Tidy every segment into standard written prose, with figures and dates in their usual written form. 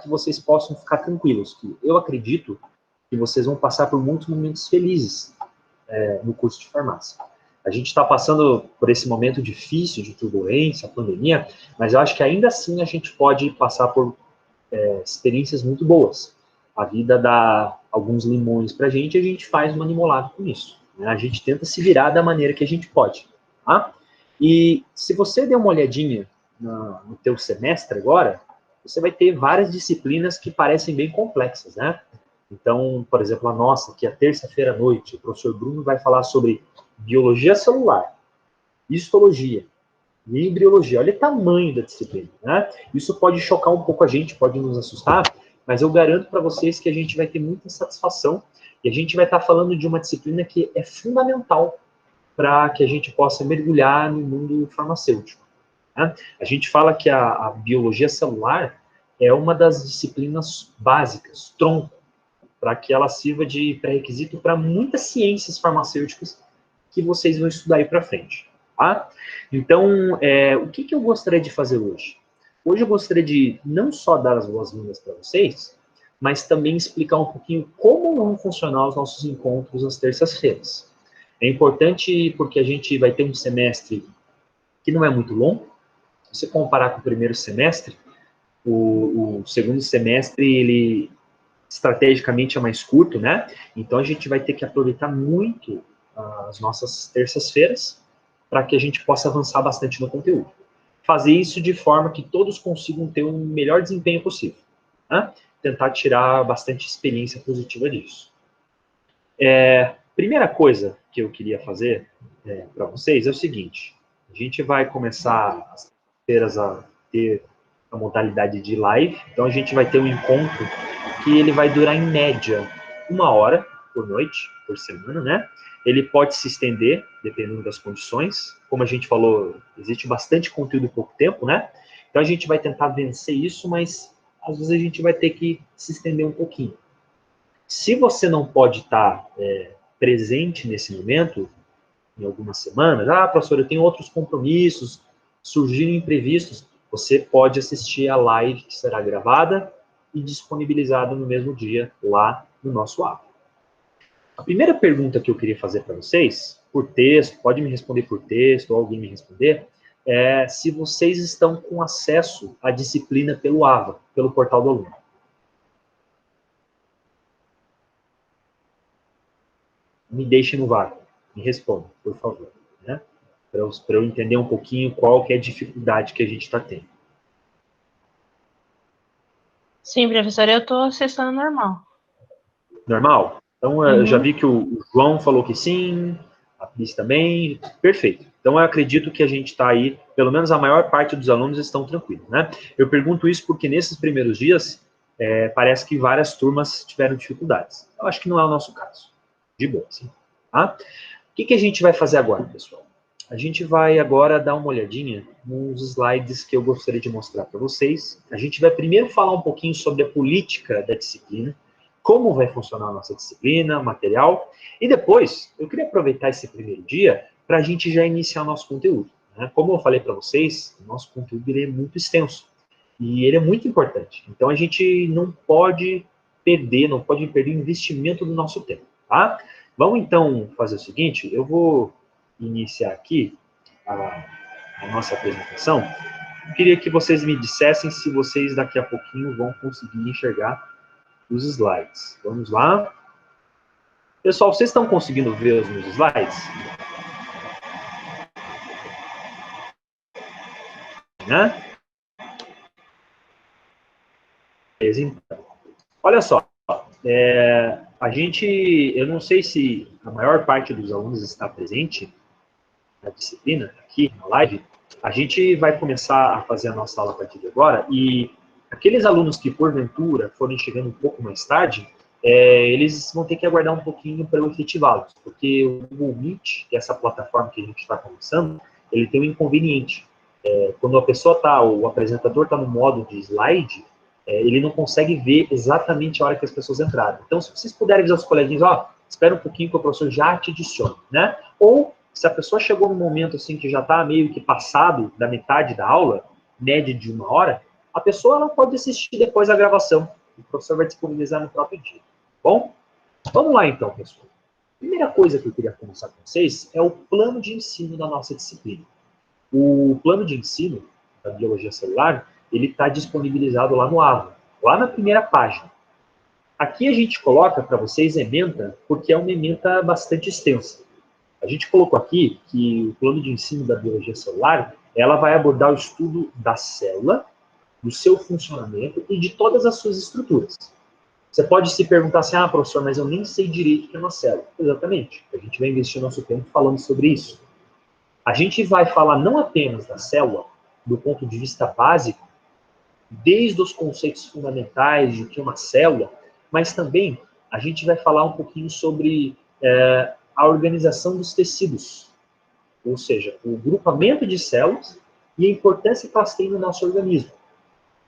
que vocês possam ficar tranquilos, que eu acredito que vocês vão passar por muitos momentos felizes no curso de farmácia. A gente está passando por esse momento difícil de turbulência, pandemia, mas eu acho que ainda assim a gente pode passar por experiências muito boas. A vida dá alguns limões para a gente e a gente faz uma limonada com isso. Né? A gente tenta se virar da maneira que a gente pode. Tá? E se você der uma olhadinha no teu semestre agora, você vai ter várias disciplinas que parecem bem complexas, né? Então, por exemplo, a nossa, que é terça-feira à noite, o professor Bruno vai falar sobre biologia celular, histologia e embriologia. Olha o tamanho da disciplina, né? Isso pode chocar um pouco a gente, pode nos assustar, mas eu garanto para vocês que a gente vai ter muita satisfação e a gente vai estar falando de uma disciplina que é fundamental para que a gente possa mergulhar no mundo farmacêutico. Né? A gente fala que a biologia celular é uma das disciplinas básicas, tronco, para que ela sirva de pré-requisito para muitas ciências farmacêuticas que vocês vão estudar aí para frente. Tá? Então, o que eu gostaria de fazer hoje? Hoje eu gostaria de não só dar as boas-vindas para vocês, mas também explicar um pouquinho como vão funcionar os nossos encontros às terças-feiras. É importante porque a gente vai ter um semestre que não é muito longo. Se você comparar com o primeiro semestre, o segundo semestre, ele estrategicamente é mais curto, né? Então a gente vai ter que aproveitar muito as nossas terças-feiras para que a gente possa avançar bastante no conteúdo. Fazer isso de forma que todos consigam ter um melhor desempenho possível. Né? Tentar tirar bastante experiência positiva disso. Primeira coisa que eu queria fazer para vocês é o seguinte. A gente vai começar as feiras a ter a modalidade de live. Então a gente vai ter um encontro que ele vai durar em média 1 hora por noite, por semana, né? Ele pode se estender, dependendo das condições. Como a gente falou, existe bastante conteúdo em pouco tempo, né? Então a gente vai tentar vencer isso, mas às vezes a gente vai ter que se estender um pouquinho. Se você não pode estar presente nesse momento, em algumas semanas, professor, eu tenho outros compromissos, surgiram imprevistos, você pode assistir a live que será gravada e disponibilizada no mesmo dia lá no nosso app. A primeira pergunta que eu queria fazer para vocês, por texto, pode me responder por texto ou alguém me responder, é se vocês estão com acesso à disciplina pelo AVA, pelo portal do aluno. Me deixem no vácuo, me respondam, por favor, né? Para eu entender um pouquinho qual que é a dificuldade que a gente está tendo. Sim, professor, eu estou acessando normal. Normal? Então, eu já vi que o João falou que sim, a Cris também, perfeito. Então, eu acredito que a gente está aí, pelo menos a maior parte dos alunos estão tranquilos, né? Eu pergunto isso porque nesses primeiros dias, parece que várias turmas tiveram dificuldades. Eu acho que não é o nosso caso. De boa, sim. Tá? O que a gente vai fazer agora, pessoal? A gente vai agora dar uma olhadinha nos slides que eu gostaria de mostrar para vocês. A gente vai primeiro falar um pouquinho sobre a política da disciplina, como vai funcionar a nossa disciplina, material, e depois eu queria aproveitar esse primeiro dia para a gente já iniciar o nosso conteúdo. Né? Como eu falei para vocês, o nosso conteúdo ele é muito extenso e ele é muito importante. Então a gente não pode perder o investimento do nosso tempo. Tá? Vamos então fazer o seguinte, eu vou iniciar aqui a nossa apresentação. Eu queria que vocês me dissessem se vocês daqui a pouquinho vão conseguir enxergar os slides. Vamos lá. Pessoal, vocês estão conseguindo ver os meus slides? Né? Então, olha só. Eu não sei se a maior parte dos alunos está presente na disciplina, aqui na live. A gente vai começar a fazer a nossa aula a partir de agora e aqueles alunos que, porventura, forem chegando um pouco mais tarde, eles vão ter que aguardar um pouquinho para eu efetivá-los, porque o Google Meet, que é essa plataforma que a gente está começando, ele tem um inconveniente. Quando a pessoa está, o apresentador está no modo de slide, ele não consegue ver exatamente a hora que as pessoas entraram. Então, se vocês puderem dizer aos coleguinhas, espera um pouquinho que o professor já te adiciona, né? Ou, se a pessoa chegou num momento assim que já está meio que passado da metade da aula, média de 1 hora, a pessoa ela pode assistir depois a gravação. O professor vai disponibilizar no próprio dia. Bom, vamos lá então, pessoal. A primeira coisa que eu queria conversar com vocês é o plano de ensino da nossa disciplina. O plano de ensino da biologia celular, ele está disponibilizado lá no AVA, lá na primeira página. Aqui a gente coloca para vocês ementa, porque é uma ementa bastante extensa. A gente colocou aqui que o plano de ensino da biologia celular, ela vai abordar o estudo da célula, do seu funcionamento e de todas as suas estruturas. Você pode se perguntar assim, professor, mas eu nem sei direito o que é uma célula. Exatamente. A gente vai investir nosso tempo falando sobre isso. A gente vai falar não apenas da célula, do ponto de vista básico, desde os conceitos fundamentais de que é uma célula, mas também a gente vai falar um pouquinho sobre a organização dos tecidos, ou seja, o grupamento de células e a importância que elas têm no nosso organismo.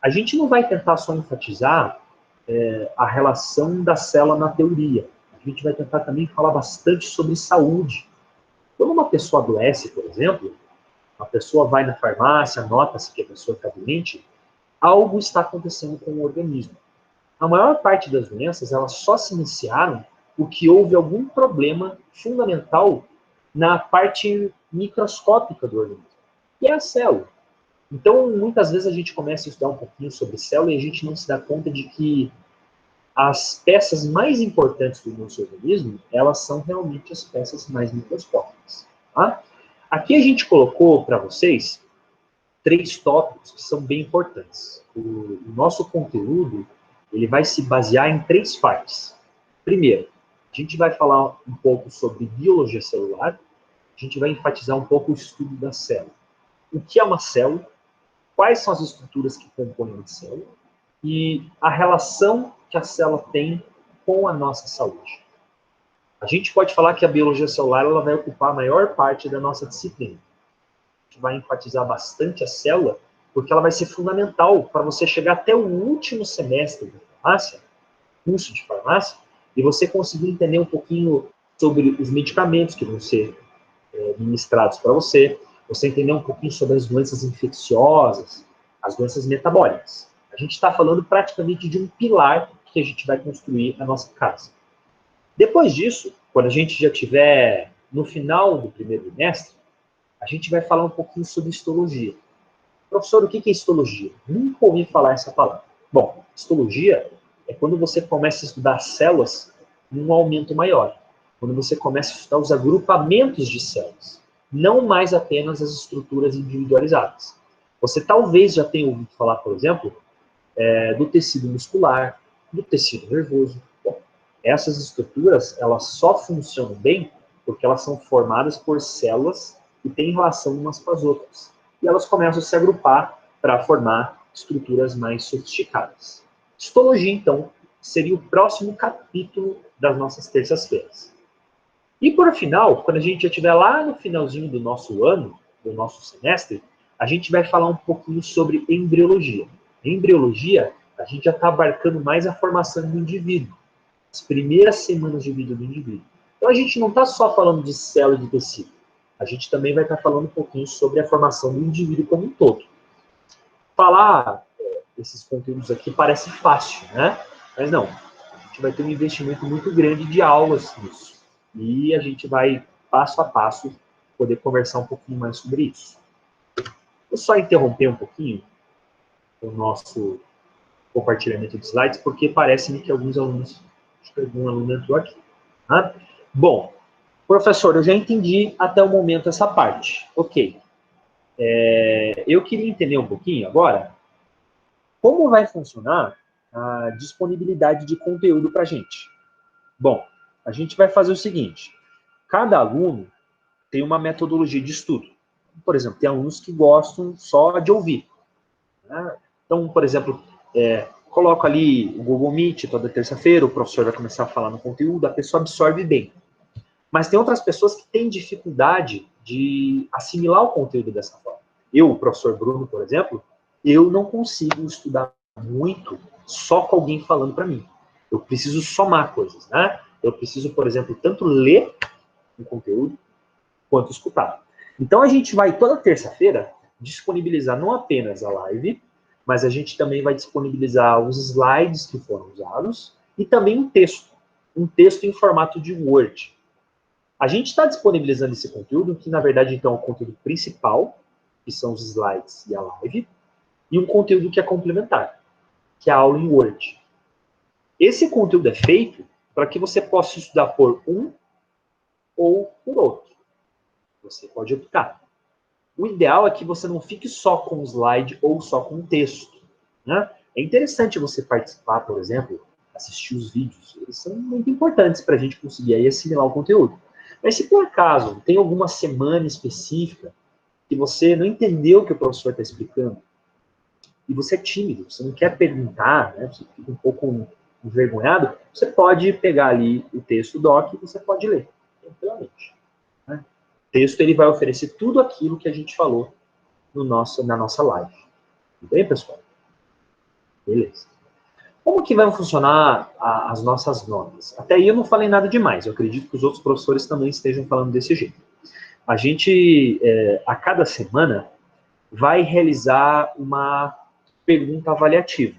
A gente não vai tentar só enfatizar a relação da célula na teoria. A gente vai tentar também falar bastante sobre saúde. Quando uma pessoa adoece, por exemplo, a pessoa vai na farmácia, nota-se que a pessoa está doente, algo está acontecendo com o organismo. A maior parte das doenças, elas só se iniciaram porque houve algum problema fundamental na parte microscópica do organismo, que é a célula. Então, muitas vezes a gente começa a estudar um pouquinho sobre célula e a gente não se dá conta de que as peças mais importantes do nosso organismo, elas são realmente as peças mais microscópicas. Tá? Aqui a gente colocou para vocês 3 tópicos que são bem importantes. O nosso conteúdo, ele vai se basear em 3 partes. Primeiro, a gente vai falar um pouco sobre biologia celular, a gente vai enfatizar um pouco o estudo da célula. O que é uma célula? Quais são as estruturas que compõem a célula? E a relação que a célula tem com a nossa saúde. A gente pode falar que a biologia celular ela vai ocupar a maior parte da nossa disciplina. A gente vai enfatizar bastante a célula, porque ela vai ser fundamental para você chegar até o último semestre da farmácia, curso de farmácia, e você conseguir entender um pouquinho sobre os medicamentos que vão ser ministrados para você entender um pouquinho sobre as doenças infecciosas, as doenças metabólicas. A gente está falando praticamente de um pilar que a gente vai construir a nossa casa. Depois disso, quando a gente já estiver no final do primeiro bimestre, a gente vai falar um pouquinho sobre histologia. Professor, o que é histologia? Nunca ouvi falar essa palavra. Bom, histologia é quando você começa a estudar células num aumento maior. Quando você começa a estudar os agrupamentos de células. Não mais apenas as estruturas individualizadas. Você talvez já tenha ouvido falar, por exemplo, do tecido muscular, do tecido nervoso. Bom, essas estruturas, elas só funcionam bem porque elas são formadas por células que têm relação umas com as outras. E elas começam a se agrupar para formar estruturas mais sofisticadas. Histologia, então, seria o próximo capítulo das nossas terças-feiras. E, por final, quando a gente já estiver lá no finalzinho do nosso ano, do nosso semestre, a gente vai falar um pouquinho sobre embriologia. Em embriologia, a gente já está abarcando mais a formação do indivíduo, as primeiras semanas de vida do indivíduo. Então, a gente não está só falando de célula e de tecido. A gente também vai estar falando um pouquinho sobre a formação do indivíduo como um todo. Falar esses conteúdos aqui parece fácil, né? Mas não. A gente vai ter um investimento muito grande de aulas nisso. E a gente vai, passo a passo, poder conversar um pouquinho mais sobre isso. Vou só interromper um pouquinho o nosso compartilhamento de slides, porque parece-me que alguns alunos, acho que algum aluno entrou aqui. Tá? Bom, professor, eu já entendi até o momento essa parte. Ok. Eu queria entender um pouquinho agora como vai funcionar a disponibilidade de conteúdo para a gente. Bom, a gente vai fazer o seguinte, cada aluno tem uma metodologia de estudo. Por exemplo, tem alunos que gostam só de ouvir. Né? Então, por exemplo, coloco ali o Google Meet toda terça-feira, o professor vai começar a falar no conteúdo, a pessoa absorve bem. Mas tem outras pessoas que têm dificuldade de assimilar o conteúdo dessa forma. Eu, o professor Bruno, por exemplo, eu não consigo estudar muito só com alguém falando para mim. Eu preciso somar coisas, né? Eu preciso, por exemplo, tanto ler o conteúdo quanto escutar. Então, a gente vai, toda terça-feira, disponibilizar não apenas a live, mas a gente também vai disponibilizar os slides que foram usados e também um texto em formato de Word. A gente está disponibilizando esse conteúdo, que na verdade então é o conteúdo principal, que são os slides e a live, e um conteúdo que é complementar, que é a aula em Word. Esse conteúdo é feito para que você possa estudar por um ou por outro. Você pode optar. O ideal é que você não fique só com o slide ou só com o texto, né? É interessante você participar, por exemplo, assistir os vídeos. Eles são muito importantes para a gente conseguir aí assimilar o conteúdo. Mas se por acaso tem alguma semana específica que você não entendeu o que o professor está explicando, e você é tímido, você não quer perguntar, né? Você fica um pouco envergonhado, você pode pegar ali o texto doc e você pode ler tranquilamente. Né? O texto ele vai oferecer tudo aquilo que a gente falou na nossa live. Tudo bem, pessoal? Beleza. Como que vai funcionar as nossas notas? Até aí eu não falei nada demais, eu acredito que os outros professores também estejam falando desse jeito. A gente, a cada semana, vai realizar uma pergunta avaliativa.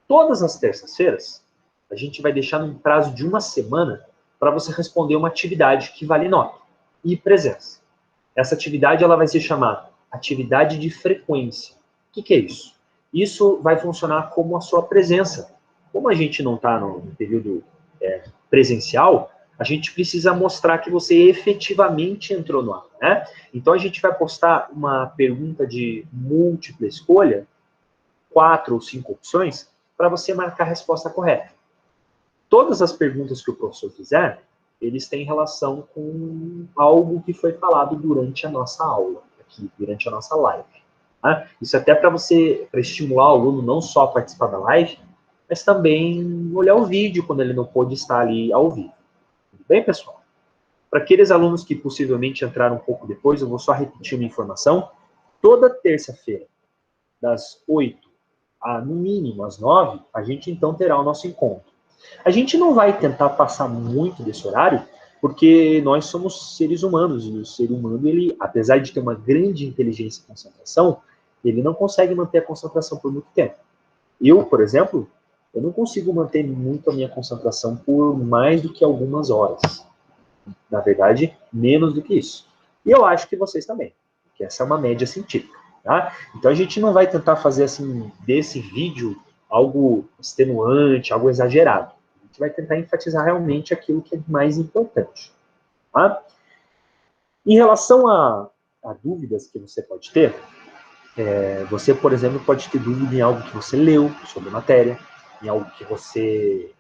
Todas as terças-feiras, a gente vai deixar num prazo de uma semana para você responder uma atividade que vale nota e presença. Essa atividade ela vai ser chamada atividade de frequência. O que é isso? Isso vai funcionar como a sua presença. Como a gente não está no período presencial, a gente precisa mostrar que você efetivamente entrou no aula, né? Então a gente vai postar uma pergunta de múltipla escolha, 4 ou 5 opções, para você marcar a resposta correta. Todas as perguntas que o professor fizer, eles têm relação com algo que foi falado durante a nossa aula, aqui, durante a nossa live. Tá? Isso até para estimular o aluno não só a participar da live, mas também olhar o vídeo quando ele não pôde estar ali ao vivo. Tudo bem, pessoal? Para aqueles alunos que possivelmente entraram um pouco depois, eu vou só repetir uma informação. Toda terça-feira, das 8 no mínimo às 9, a gente então terá o nosso encontro. A gente não vai tentar passar muito desse horário, porque nós somos seres humanos, e o ser humano, ele, apesar de ter uma grande inteligência e concentração, ele não consegue manter a concentração por muito tempo. Eu, por exemplo, eu não consigo manter muito a minha concentração por mais do que algumas horas. Na verdade, menos do que isso. E eu acho que vocês também, que essa é uma média científica. Tá? Então a gente não vai tentar fazer assim desse vídeo algo extenuante, algo exagerado. A gente vai tentar enfatizar realmente aquilo que é mais importante. Tá? Em relação a dúvidas que você pode ter, você, por exemplo, pode ter dúvida em algo que você leu sobre a matéria, em algo que você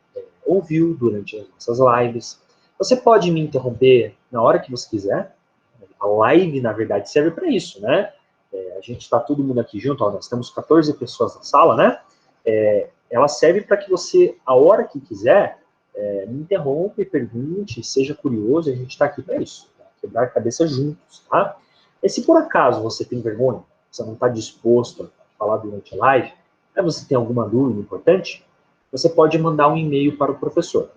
ouviu durante as nossas lives. Você pode me interromper na hora que você quiser. A live, na verdade, serve para isso, né? A gente está todo mundo aqui junto, ó, nós temos 14 pessoas na sala, né? Ela serve para que você, a hora que quiser, me interrompa e pergunte, seja curioso, a gente está aqui para isso, tá? Quebrar a cabeça juntos, tá? E se por acaso você tem vergonha, você não está disposto a falar durante a live, você tem alguma dúvida importante, você pode mandar um e-mail para o professor.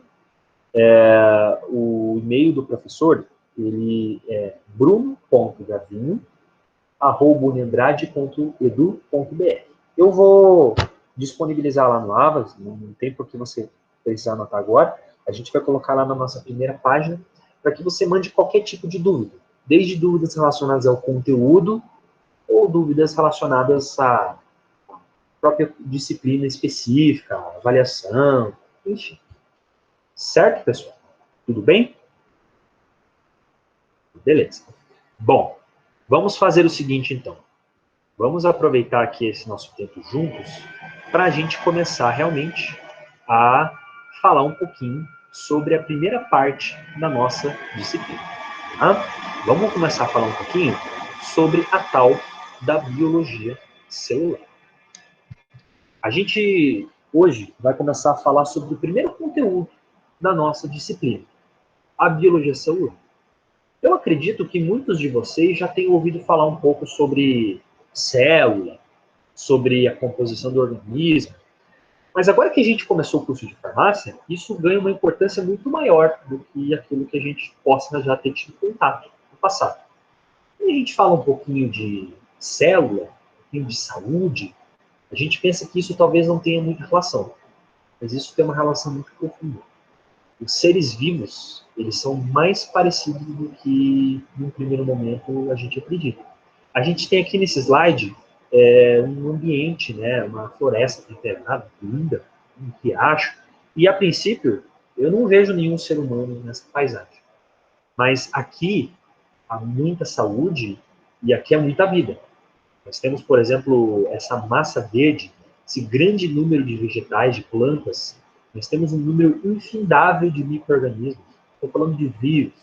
O e-mail do professor, ele é bruno.gavinho@uniandrade.edu.br. Eu vou disponibilizar lá no Avas, não tem por que você precisar anotar agora, a gente vai colocar lá na nossa primeira página, para que você mande qualquer tipo de dúvida, desde dúvidas relacionadas ao conteúdo, ou dúvidas relacionadas à própria disciplina específica, avaliação, enfim. Certo, pessoal? Tudo bem? Beleza. Bom, vamos fazer o seguinte, então. Vamos aproveitar aqui esse nosso tempo juntos para a gente começar realmente a falar um pouquinho sobre a primeira parte da nossa disciplina. Tá? Vamos começar a falar um pouquinho sobre a tal da biologia celular. A gente hoje vai começar a falar sobre o primeiro conteúdo da nossa disciplina, a biologia celular. Eu acredito que muitos de vocês já tenham ouvido falar um pouco sobre célula, sobre a composição do organismo, mas agora que a gente começou o curso de farmácia, isso ganha uma importância muito maior do que aquilo que a gente possa já ter tido contato no passado. Quando a gente fala um pouquinho de célula, um pouquinho de saúde, A gente pensa que isso talvez não tenha muita relação, mas isso tem uma relação muito profunda. Os seres vivos, eles são mais parecidos do que, num primeiro momento, a gente acredita. A gente tem aqui nesse slide um ambiente, né, uma floresta temperada, linda, um riacho, e a princípio eu não vejo nenhum ser humano nessa paisagem. Mas aqui há muita saúde e aqui há muita vida. Nós temos, por exemplo, essa massa verde, esse grande número de vegetais, de plantas. Nós temos um número infindável de micro-organismos. Estou falando de vírus,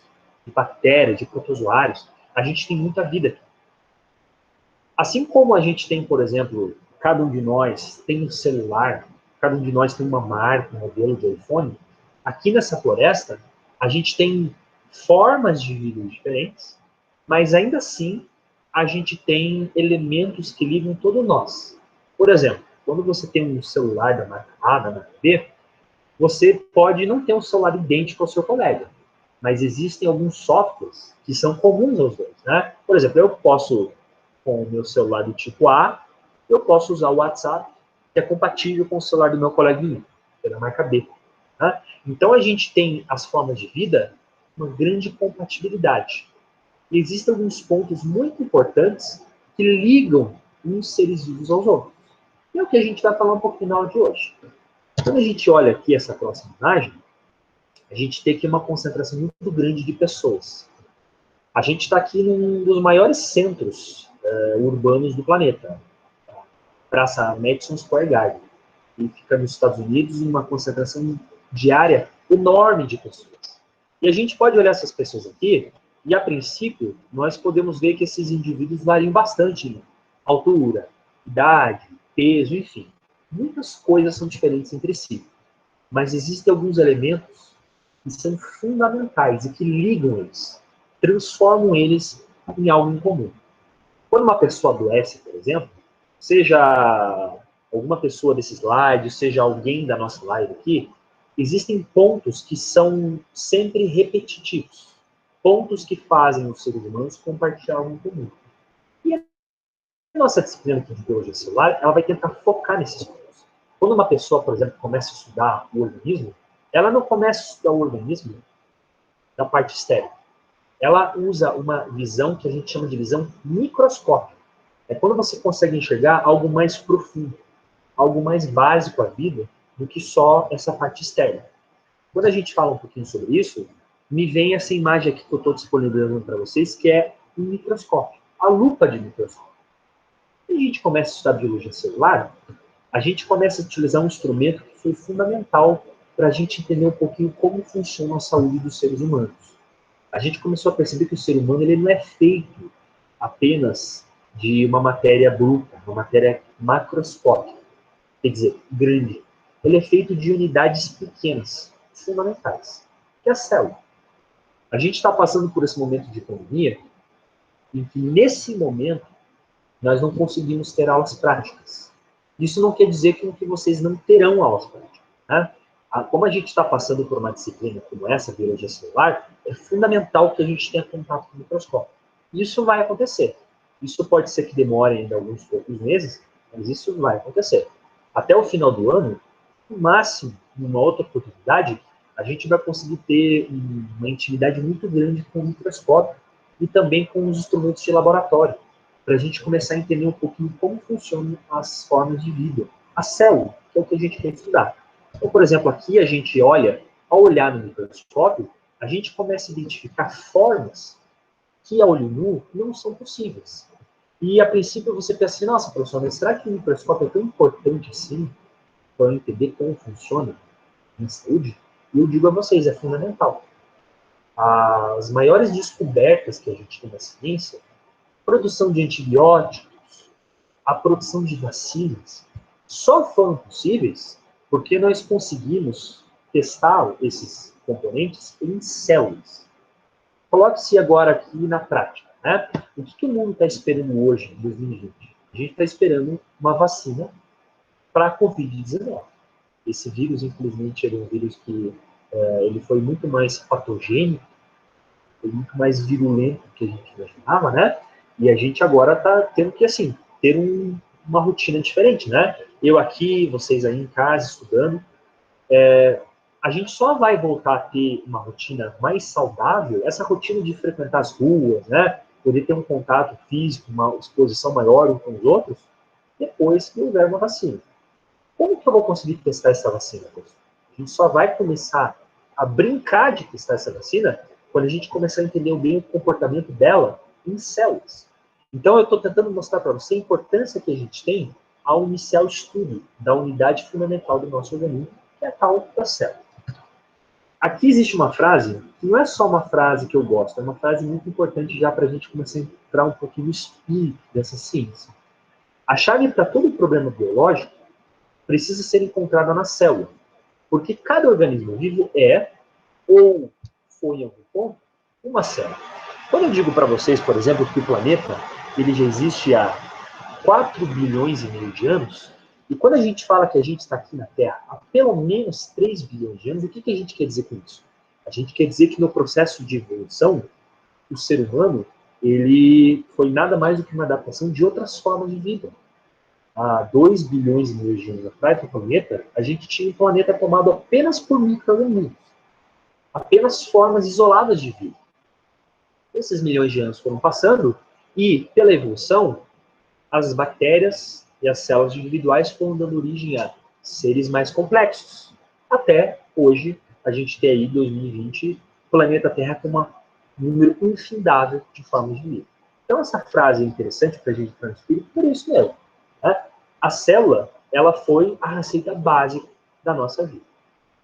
de bactérias, de protozoários. A gente tem muita vida aqui. Assim como a gente tem, por exemplo, cada um de nós tem um celular, cada um de nós tem uma marca, um modelo de iPhone, aqui nessa floresta, a gente tem formas de vida diferentes, mas ainda assim a gente tem elementos que ligam todos nós. Por exemplo, quando você tem um celular da marca A, da marca B, você pode não ter um celular idêntico ao seu colega, mas existem alguns softwares que são comuns aos dois, né? Por exemplo, eu posso, com o meu celular do tipo A, eu posso usar o WhatsApp, que é compatível com o celular do meu coleguinha, que é da marca B. Né? Então, a gente tem as formas de vida, uma grande compatibilidade. E existem alguns pontos muito importantes que ligam uns seres vivos aos outros. E é o que a gente vai falar um pouquinho na aula de hoje. Quando a gente olha aqui essa próxima imagem, a gente tem aqui uma concentração muito grande de pessoas. A gente está aqui num dos maiores centros urbanos do planeta, a Praça Madison Square Garden, que fica nos Estados Unidos, uma concentração diária enorme de pessoas. E a gente pode olhar essas pessoas aqui, e a princípio, nós podemos ver que esses indivíduos variam bastante em altura, idade, peso, enfim. Muitas coisas são diferentes entre si. Mas existem alguns elementos que são fundamentais e que ligam eles, transformam eles em algo em comum. Quando uma pessoa adoece, por exemplo, seja alguma pessoa desse slide, seja alguém da nossa live aqui, existem pontos que são sempre repetitivos, pontos que fazem os seres humanos compartilhar algo em comum. E a nossa disciplina de biologia celular, ela vai tentar focar nesses pontos. Quando uma pessoa, por exemplo, começa a estudar o organismo, ela não começa a estudar o organismo da parte externa. Ela usa uma visão que a gente chama de visão microscópica. É quando você consegue enxergar algo mais profundo, algo mais básico à vida do que só essa parte externa. Quando a gente fala um pouquinho sobre isso, me vem essa imagem aqui que eu estou disponibilizando para vocês, que é um microscópio, a lupa de microscópio. Quando a gente começa a estudar biologia celular, a gente começa a utilizar um instrumento que foi fundamental para a gente entender um pouquinho como funciona a saúde dos seres humanos. A gente começou a perceber que o ser humano ele não é feito apenas de uma matéria bruta, uma matéria macroscópica, quer dizer, grande. Ele é feito de unidades pequenas, fundamentais, que é a célula. A gente está passando por esse momento de pandemia, em que nesse momento nós não conseguimos ter aulas práticas. Isso não quer dizer que vocês não terão aulas práticas. Né? Como a gente está passando por uma disciplina como essa, biologia celular, é fundamental que a gente tenha contato com o microscópio. Isso vai acontecer. Isso pode ser que demore ainda alguns poucos meses, mas isso vai acontecer. Até o final do ano, no máximo, numa outra oportunidade, a gente vai conseguir ter uma intimidade muito grande com o microscópio e também com os instrumentos de laboratório, para a gente começar a entender um pouquinho como funcionam as formas de vida, a célula, que é o que a gente tem que estudar. Então, por exemplo, aqui a gente olha, ao olhar no microscópio, a gente começa a identificar formas que a olho nu não são possíveis. E a princípio você pensa assim, nossa, professor, mas será que o microscópio é tão importante assim para eu entender como funciona na saúde? E eu digo a vocês, é fundamental. As maiores descobertas que a gente tem na ciência, a produção de antibióticos, a produção de vacinas, só foram possíveis porque nós conseguimos testar esses componentes em células. Coloque-se agora aqui na prática. Né? O que o mundo está esperando hoje, em 2020? A gente está esperando uma vacina para a Covid-19. Esse vírus, infelizmente, era um vírus que ele foi muito mais patogênico, foi muito mais virulento do que a gente imaginava, né? E a gente agora está tendo que, assim, ter uma rotina diferente, né? Eu aqui, vocês aí em casa estudando, a gente só vai voltar a ter uma rotina mais saudável, essa rotina de frequentar as ruas, né? Poder ter um contato físico, uma exposição maior uns com os outros, depois que houver uma vacina. Como que eu vou conseguir testar essa vacina, pessoal? A gente só vai começar a brincar de testar essa vacina quando a gente começar a entender bem o comportamento dela em células. Então, eu estou tentando mostrar para você a importância que a gente tem ao iniciar o estudo da unidade fundamental do nosso organismo, que é a tal da célula. Aqui existe uma frase, que não é só uma frase que eu gosto, é uma frase muito importante já para a gente começar a entrar um pouquinho no espírito dessa ciência. A chave para todo problema biológico precisa ser encontrada na célula, porque cada organismo vivo é, ou foi em algum ponto, uma célula. Quando eu digo para vocês, por exemplo, que o planeta ele já existe há 4 bilhões e meio de anos, e quando a gente fala que a gente está aqui na Terra há pelo menos 3 bilhões de anos, o que a gente quer dizer com isso? A gente quer dizer que no processo de evolução, o ser humano ele foi nada mais do que uma adaptação de outras formas de vida. Há 2 bilhões e meio de anos atrás, no planeta, a gente tinha um planeta tomado apenas por micro-organismos, apenas formas isoladas de vida. Esses milhões de anos foram passando e, pela evolução, as bactérias e as células individuais foram dando origem a seres mais complexos. Até hoje, a gente tem aí, 2020, o planeta Terra com um número infindável de formas de vida. Então, essa frase é interessante para a gente transferir por isso mesmo. Né? A célula, ela foi a receita básica da nossa vida.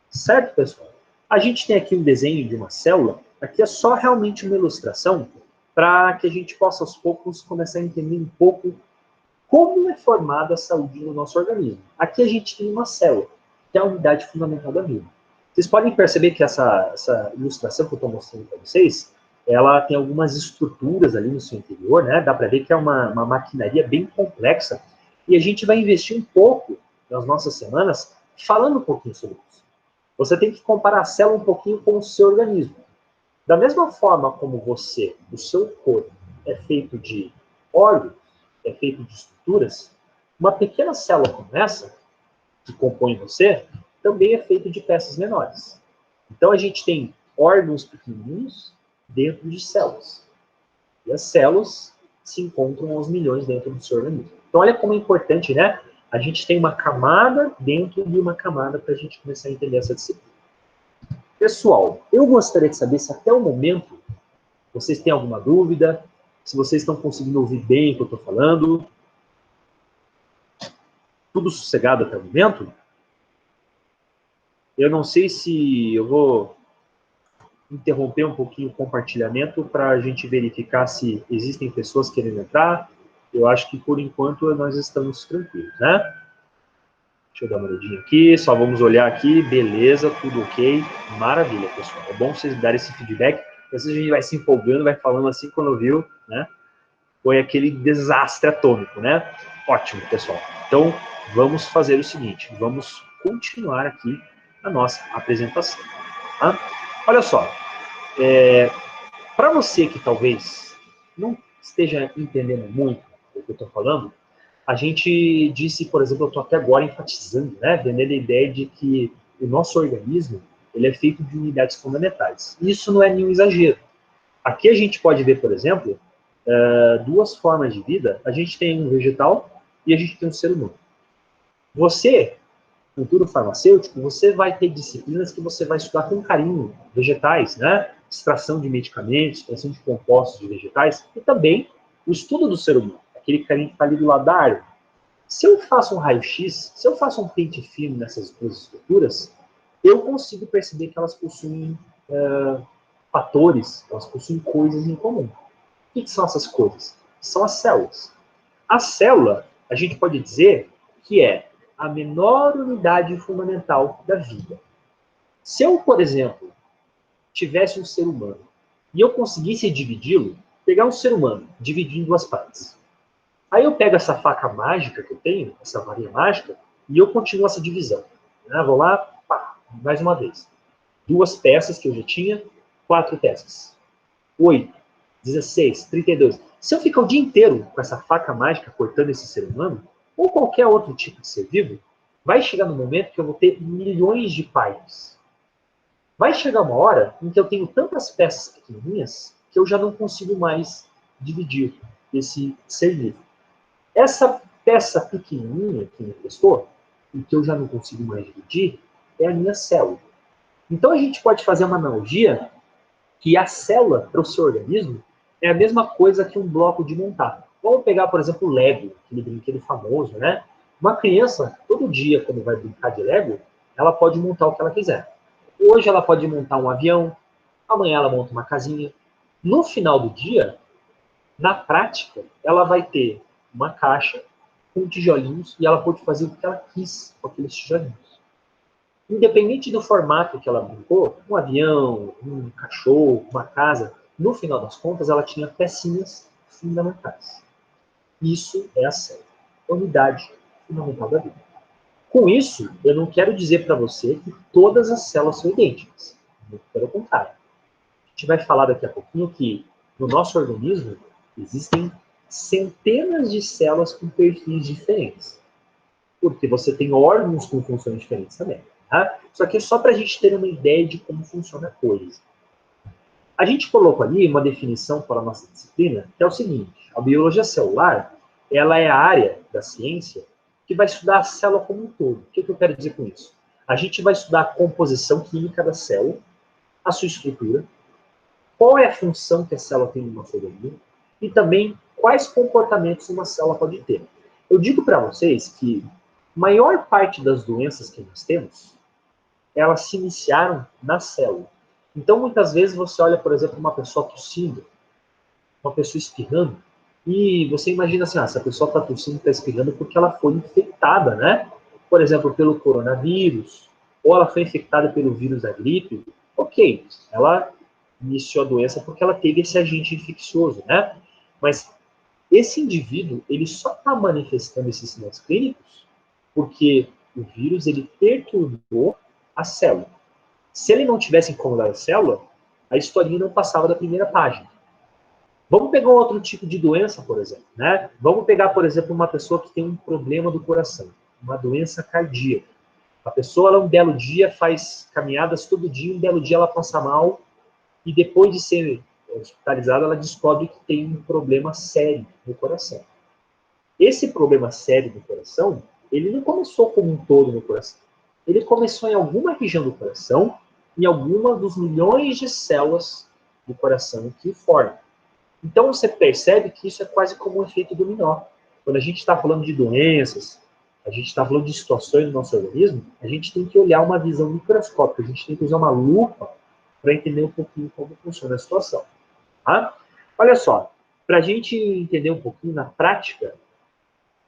Certo, pessoal? A gente tem aqui um desenho de uma célula. Aqui é só realmente uma ilustração para que a gente possa, aos poucos, começar a entender um pouco como é formada a saúde no nosso organismo. Aqui a gente tem uma célula, que é a unidade fundamental da vida. Vocês podem perceber que essa ilustração que eu estou mostrando para vocês, ela tem algumas estruturas ali no seu interior, né? Dá para ver que é uma maquinaria bem complexa. E a gente vai investir um pouco nas nossas semanas falando um pouquinho sobre isso. Você tem que comparar a célula um pouquinho com o seu organismo. Da mesma forma como você, o seu corpo, é feito de órgãos, é feito de estruturas, uma pequena célula como essa, que compõe você, também é feita de peças menores. Então a gente tem órgãos pequenininhos dentro de células. E as células se encontram aos milhões dentro do seu organismo. Então olha como é importante, né? A gente tem uma camada dentro de uma camada para a gente começar a entender essa disciplina. Pessoal, eu gostaria de saber se até o momento vocês têm alguma dúvida, se vocês estão conseguindo ouvir bem o que eu estou falando. Tudo sossegado até o momento? Eu não sei se eu vou interromper um pouquinho o compartilhamento para a gente verificar se existem pessoas querendo entrar. Eu acho que, por enquanto, nós estamos tranquilos, né? Deixa eu dar uma olhadinha aqui, só vamos olhar aqui, beleza, tudo ok, maravilha, pessoal. É bom vocês darem esse feedback, às vezes a gente vai se empolgando, vai falando assim quando viu, né? Foi aquele desastre atômico, né? Ótimo, pessoal. Então, vamos fazer o seguinte, vamos continuar aqui a nossa apresentação. Tá? Olha só, para você que talvez não esteja entendendo muito o que eu estou falando, a gente disse, por exemplo, eu estou até agora enfatizando, né, vendendo a ideia de que o nosso organismo ele é feito de unidades fundamentais. Isso não é nenhum exagero. Aqui a gente pode ver, por exemplo, duas formas de vida. A gente tem um vegetal e a gente tem um ser humano. Você, futuro farmacêutico, você vai ter disciplinas que você vai estudar com carinho, vegetais, né? Extração de medicamentos, extração de compostos de vegetais, e também o estudo do ser humano, aquele carinho que está ali do lado da árvore. Se eu faço um raio-x, se eu faço um pente fino nessas duas estruturas, eu consigo perceber que elas possuem fatores, elas possuem coisas em comum. O que são essas coisas? São as células. A célula, a gente pode dizer que é a menor unidade fundamental da vida. Se eu, por exemplo, tivesse um ser humano e eu conseguisse dividi-lo, pegar um ser humano, dividir em duas partes. Aí eu pego essa faca mágica que eu tenho, essa varinha mágica, e eu continuo essa divisão. Vou lá, pá, mais uma vez. 2 peças que eu já tinha, 4 peças. 8, 16, 32. Se eu ficar o dia inteiro com essa faca mágica cortando esse ser humano, ou qualquer outro tipo de ser vivo, vai chegar no momento que eu vou ter milhões de pais. Vai chegar uma hora em que eu tenho tantas peças pequenininhas que eu já não consigo mais dividir esse ser vivo. Essa peça pequenininha que me prestou, e que eu já não consigo mais dividir, é a minha célula. Então a gente pode fazer uma analogia que a célula para o seu organismo é a mesma coisa que um bloco de montar. Vamos pegar, por exemplo, o Lego, aquele brinquedo famoso, né? Uma criança, todo dia, quando vai brincar de Lego, ela pode montar o que ela quiser. Hoje ela pode montar um avião, amanhã ela monta uma casinha. No final do dia, na prática, ela vai ter uma caixa com tijolinhos e ela pode fazer o que ela quis com aqueles tijolinhos. Independente do formato que ela brincou, um avião, um cachorro, uma casa, no final das contas ela tinha pecinhas fundamentais. Isso é a célula, a unidade fundamental da vida. Com isso, eu não quero dizer para você que todas as células são idênticas. Muito pelo contrário. A gente vai falar daqui a pouquinho que no nosso organismo existem centenas de células com perfis diferentes. Porque você tem órgãos com funções diferentes também. Tá? Isso aqui é só para a gente ter uma ideia de como funciona a coisa. A gente colocou ali uma definição para a nossa disciplina, que é o seguinte: a biologia celular, ela é a área da ciência que vai estudar a célula como um todo. O que eu quero dizer com isso? A gente vai estudar a composição química da célula, a sua estrutura, qual é a função que a célula tem no nosso organismo e também quais comportamentos uma célula pode ter. Eu digo para vocês que a maior parte das doenças que nós temos, elas se iniciaram na célula. Então, muitas vezes você olha, por exemplo, uma pessoa tossindo, uma pessoa espirrando, e você imagina assim, essa pessoa está tossindo, está espirrando porque ela foi infectada, né? Por exemplo, pelo coronavírus, ou ela foi infectada pelo vírus da gripe. Ok, ela iniciou a doença porque ela teve esse agente infeccioso, né? Mas esse indivíduo, ele só está manifestando esses sinais clínicos porque o vírus, ele perturbou a célula. Se ele não tivesse incomodado a célula, a historinha não passava da primeira página. Vamos pegar um outro tipo de doença, por exemplo, né? Vamos pegar, por exemplo, uma pessoa que tem um problema do coração, uma doença cardíaca. A pessoa, ela, um belo dia, faz caminhadas todo dia, um belo dia ela passa mal, e depois de ser hospitalizada, ela descobre que tem um problema sério no coração. Esse problema sério do coração, ele não começou como um todo no coração. Ele começou em alguma região do coração, em alguma dos milhões de células do coração que o formam. Então você percebe que isso é quase como um efeito dominó. Quando a gente está falando de doenças, a gente está falando de situações no nosso organismo, a gente tem que olhar uma visão microscópica, a gente tem que usar uma lupa para entender um pouquinho como funciona a situação. Tá? Olha só, para a gente entender um pouquinho na prática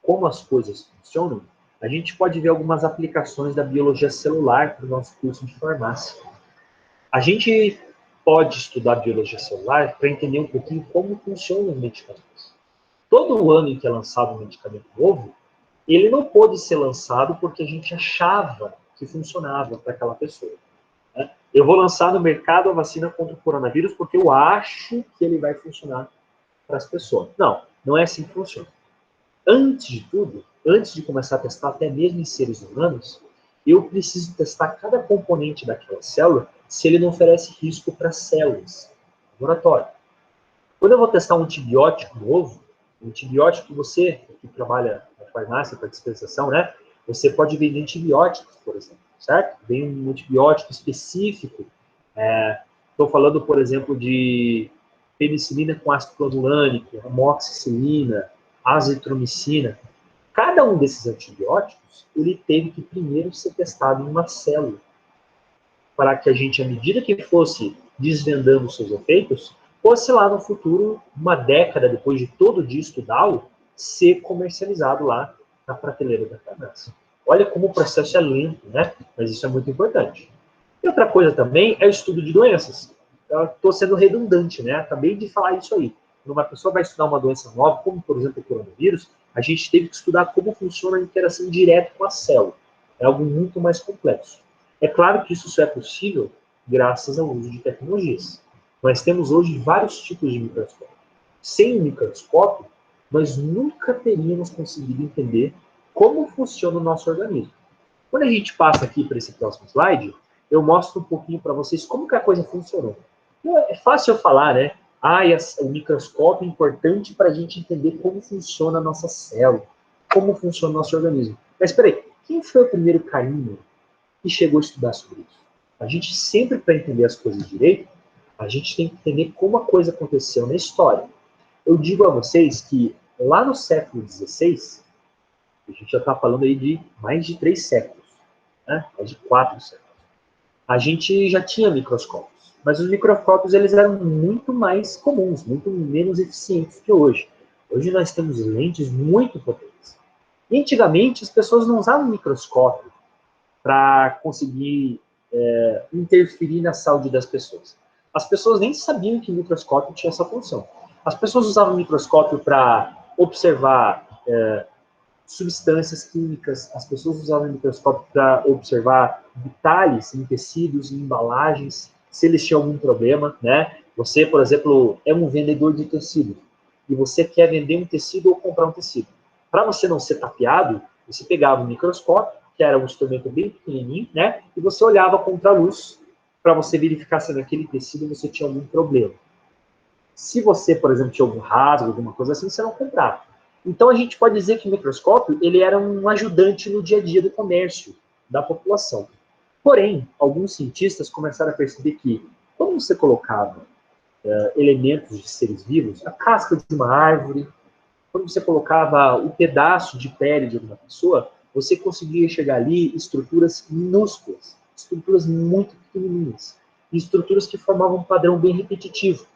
como as coisas funcionam, a gente pode ver algumas aplicações da biologia celular para o nosso curso de farmácia. A gente pode estudar biologia celular para entender um pouquinho como funcionam os medicamentos. Todo ano em que é lançado um medicamento novo, ele não pode ser lançado porque a gente achava que funcionava para aquela pessoa. Né? Eu vou lançar no mercado a vacina contra o coronavírus porque eu acho que ele vai funcionar para as pessoas. Não, não é assim que funciona. Antes de tudo, antes de começar a testar até mesmo em seres humanos, eu preciso testar cada componente daquela célula se ele não oferece risco para as células no laboratório. Quando eu vou testar um antibiótico novo, um antibiótico que você, que trabalha na farmácia para dispensação, né? Você pode vender antibióticos, por exemplo, certo? Vem um antibiótico específico. Estou falando, por exemplo, de penicilina com ácido clavulânico, amoxicilina, azitromicina. Cada um desses antibióticos, ele teve que primeiro ser testado em uma célula, para que a gente, à medida que fosse desvendando os seus efeitos, fosse lá no futuro, uma década depois de todo dia estudá-lo, ser comercializado lá na prateleira da farmácia. Olha como o processo é lento, né? Mas isso é muito importante. E outra coisa também é o estudo de doenças. Eu estou sendo redundante, né? Acabei de falar isso aí. Quando uma pessoa vai estudar uma doença nova, como por exemplo o coronavírus, a gente teve que estudar como funciona a interação direta com a célula. É algo muito mais complexo. É claro que isso só é possível graças ao uso de tecnologias. Nós temos hoje vários tipos de microscópio. Sem o microscópio, nós nunca teríamos conseguido entender como funciona o nosso organismo. Quando a gente passa aqui para esse próximo slide, eu mostro um pouquinho para vocês como que a coisa funcionou. É fácil eu falar, né? O microscópio é importante para a gente entender como funciona a nossa célula, como funciona o nosso organismo. Mas espera aí, quem foi o primeiro carinho que chegou a estudar sobre isso? A gente sempre, para entender as coisas direito, a gente tem que entender como a coisa aconteceu na história. Eu digo a vocês que lá no século XVI, a gente já está falando aí de mais de 3 séculos, né? Mais de 4 séculos. A gente já tinha microscópios, mas os microscópios eles eram muito mais comuns, muito menos eficientes que hoje. Hoje nós temos lentes muito potentes. E antigamente as pessoas não usavam microscópio para conseguir interferir na saúde das pessoas. As pessoas nem sabiam que o microscópio tinha essa função. As pessoas usavam o microscópio para observar substâncias químicas, as pessoas usavam o microscópio para observar detalhes em tecidos, em embalagens, se eles tinham algum problema, né? Você, por exemplo, é um vendedor de tecido e você quer vender um tecido ou comprar um tecido. Para você não ser tapeado, você pegava um microscópio, que era um instrumento bem pequenininho, né? E você olhava contra a luz para você verificar se naquele tecido você tinha algum problema. Se você, por exemplo, tinha algum rasgo, alguma coisa assim, você não comprava. Então a gente pode dizer que o microscópio ele era um ajudante no dia a dia do comércio da população. Porém, alguns cientistas começaram a perceber que quando você colocava elementos de seres vivos, a casca de uma árvore, quando você colocava um pedaço de pele de uma pessoa, você conseguia chegar ali estruturas minúsculas, estruturas muito pequenininhas, e estruturas que formavam um padrão bem repetitivo.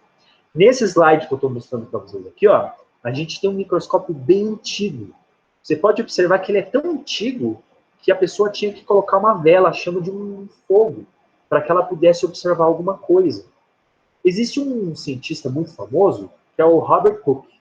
Nesse slide que eu estou mostrando para vocês aqui, ó, a gente tem um microscópio bem antigo. Você pode observar que ele é tão antigo que a pessoa tinha que colocar uma vela, chama de um fogo, para que ela pudesse observar alguma coisa. Existe um cientista muito famoso, que é o Robert Hooke.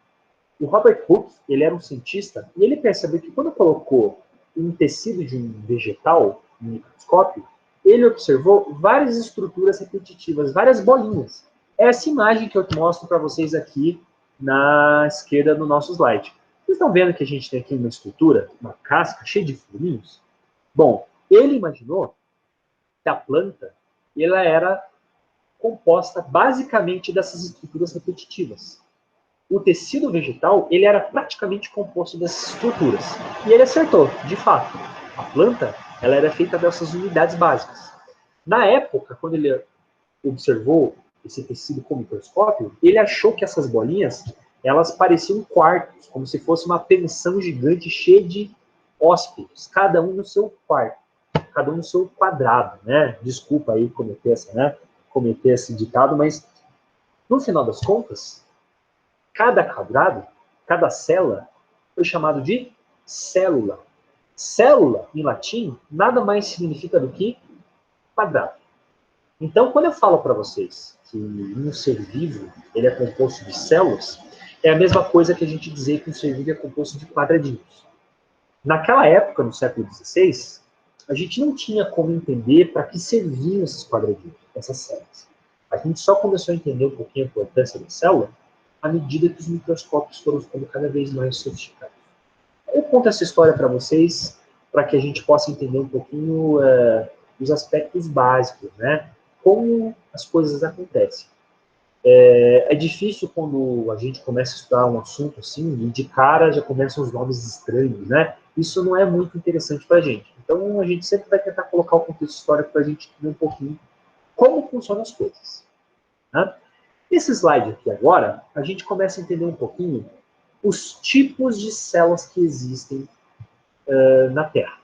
O Robert Hooke, ele era um cientista, e ele percebeu que quando colocou um tecido de um vegetal no microscópio, ele observou várias estruturas repetitivas, várias bolinhas. Essa imagem que eu mostro para vocês aqui na esquerda do nosso slide. Vocês estão vendo que a gente tem aqui uma estrutura, uma casca cheia de furinhos? Bom, ele imaginou que a planta ela era composta basicamente dessas estruturas repetitivas. O tecido vegetal ele era praticamente composto dessas estruturas. E ele acertou, de fato. A planta ela era feita dessas unidades básicas. Na época, quando ele observou esse tecido com microscópio, ele achou que essas bolinhas elas pareciam quartos, como se fosse uma pensão gigante cheia de hóspedes, cada um no seu quarto, cada um no seu quadrado, né? Desculpa aí cometer esse ditado, mas no final das contas, cada quadrado, cada célula, foi chamado de célula. Célula, em latim, nada mais significa do que quadrado. Então, quando eu falo para vocês que um ser vivo ele é composto de células, é a mesma coisa que a gente dizer que um ser vivo é composto de quadradinhos. Naquela época, no século XVI, a gente não tinha como entender para que serviam esses quadradinhos, essas células. A gente só começou a entender um pouquinho a importância da célula à medida que os microscópios foram ficando cada vez mais sofisticados. Eu conto essa história para vocês para que a gente possa entender um pouquinho os aspectos básicos, né? Como as coisas acontecem. É difícil quando a gente começa a estudar um assunto assim, e de cara já começam os nomes estranhos, né? Isso não é muito interessante para a gente. Então, a gente sempre vai tentar colocar o contexto histórico para a gente entender um pouquinho como funcionam as coisas. Né? Nesse slide aqui agora, a gente começa a entender um pouquinho os tipos de células que existem na Terra.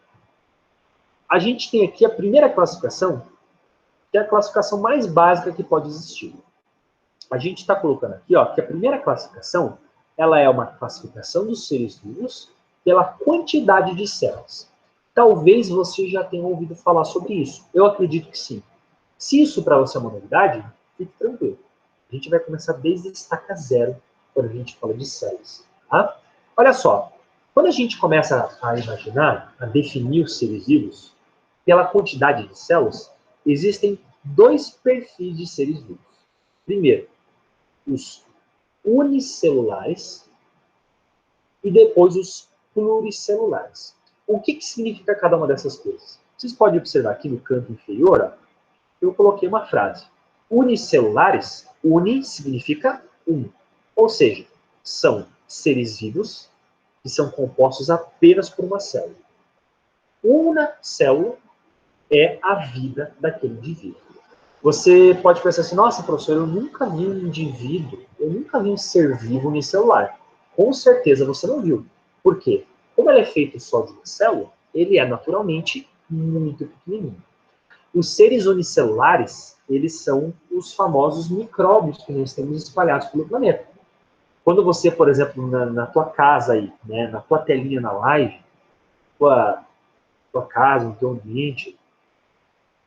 A gente tem aqui a primeira classificação, que é a classificação mais básica que pode existir. A gente está colocando aqui ó, que a primeira classificação ela é uma classificação dos seres vivos pela quantidade de células. Talvez você já tenha ouvido falar sobre isso. Eu acredito que sim. Se isso para você é uma novidade, fique tranquilo. A gente vai começar desde a estaca zero quando a gente fala de células. Tá? Olha só, quando a gente começa a imaginar, a definir os seres vivos pela quantidade de células, existem dois perfis de seres vivos. Primeiro, os unicelulares e depois os pluricelulares. O que significa cada uma dessas coisas? Vocês podem observar aqui no canto inferior, ó, eu coloquei uma frase. Unicelulares, uni significa um. Ou seja, são seres vivos que são compostos apenas por uma célula. Uma célula é a vida daquele indivíduo. Você pode pensar assim, nossa, professor, eu nunca vi um indivíduo, eu nunca vi um ser vivo unicelular. Com certeza você não viu. Por quê? Como ele é feito só de uma célula, ele é naturalmente muito pequenininho. Os seres unicelulares, eles são os famosos micróbios que nós temos espalhados pelo planeta. Quando você, por exemplo, na tua casa aí, né, na tua telinha na live, tua casa, no teu ambiente,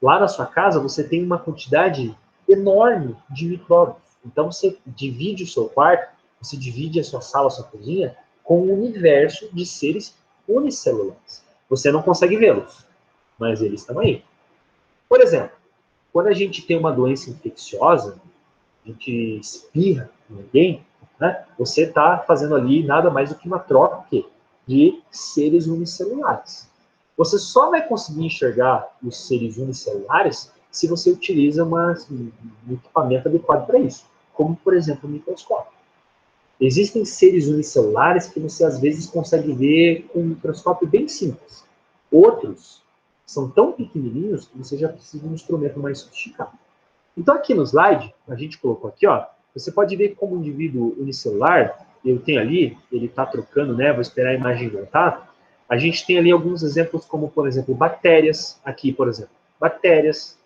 lá na sua casa você tem uma quantidade enorme de micróbios. Então você divide o seu quarto, você divide a sua sala, a sua cozinha, com um universo de seres unicelulares. Você não consegue vê-los, mas eles estão aí. Por exemplo, quando a gente tem uma doença infecciosa, a gente espirra em alguém, né, você está fazendo ali nada mais do que uma troca de seres unicelulares. Você só vai conseguir enxergar os seres unicelulares se você utiliza um equipamento adequado para isso, como, por exemplo, o microscópio. Existem seres unicelulares que você, às vezes, consegue ver com um microscópio bem simples. Outros são tão pequenininhos que você já precisa de um instrumento mais sofisticado. Então, aqui no slide, a gente colocou aqui, ó, você pode ver como um indivíduo unicelular, eu tenho ali, ele está trocando, né, vou esperar a imagem voltar, a gente tem ali alguns exemplos como, por exemplo, bactérias, aqui, por exemplo, bactérias,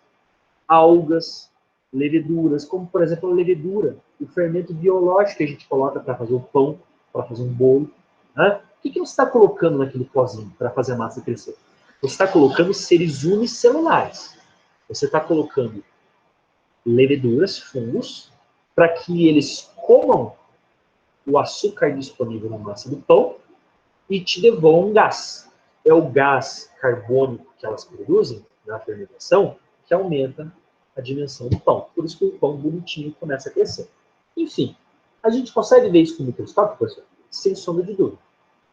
algas, leveduras, como, por exemplo, a levedura, o fermento biológico que a gente coloca para fazer o pão, para fazer um bolo. Né? O que você está colocando naquele pozinho para fazer a massa crescer? Você está colocando seres unicelulares. Você está colocando leveduras, fungos, para que eles comam o açúcar disponível na massa do pão e te devolvam um gás. É o gás carbônico que elas produzem na fermentação que aumenta a dimensão do pão. Por isso que o pão bonitinho começa a crescer. Enfim, a gente consegue ver isso com o microscópio, professor? Sem sombra de dúvida.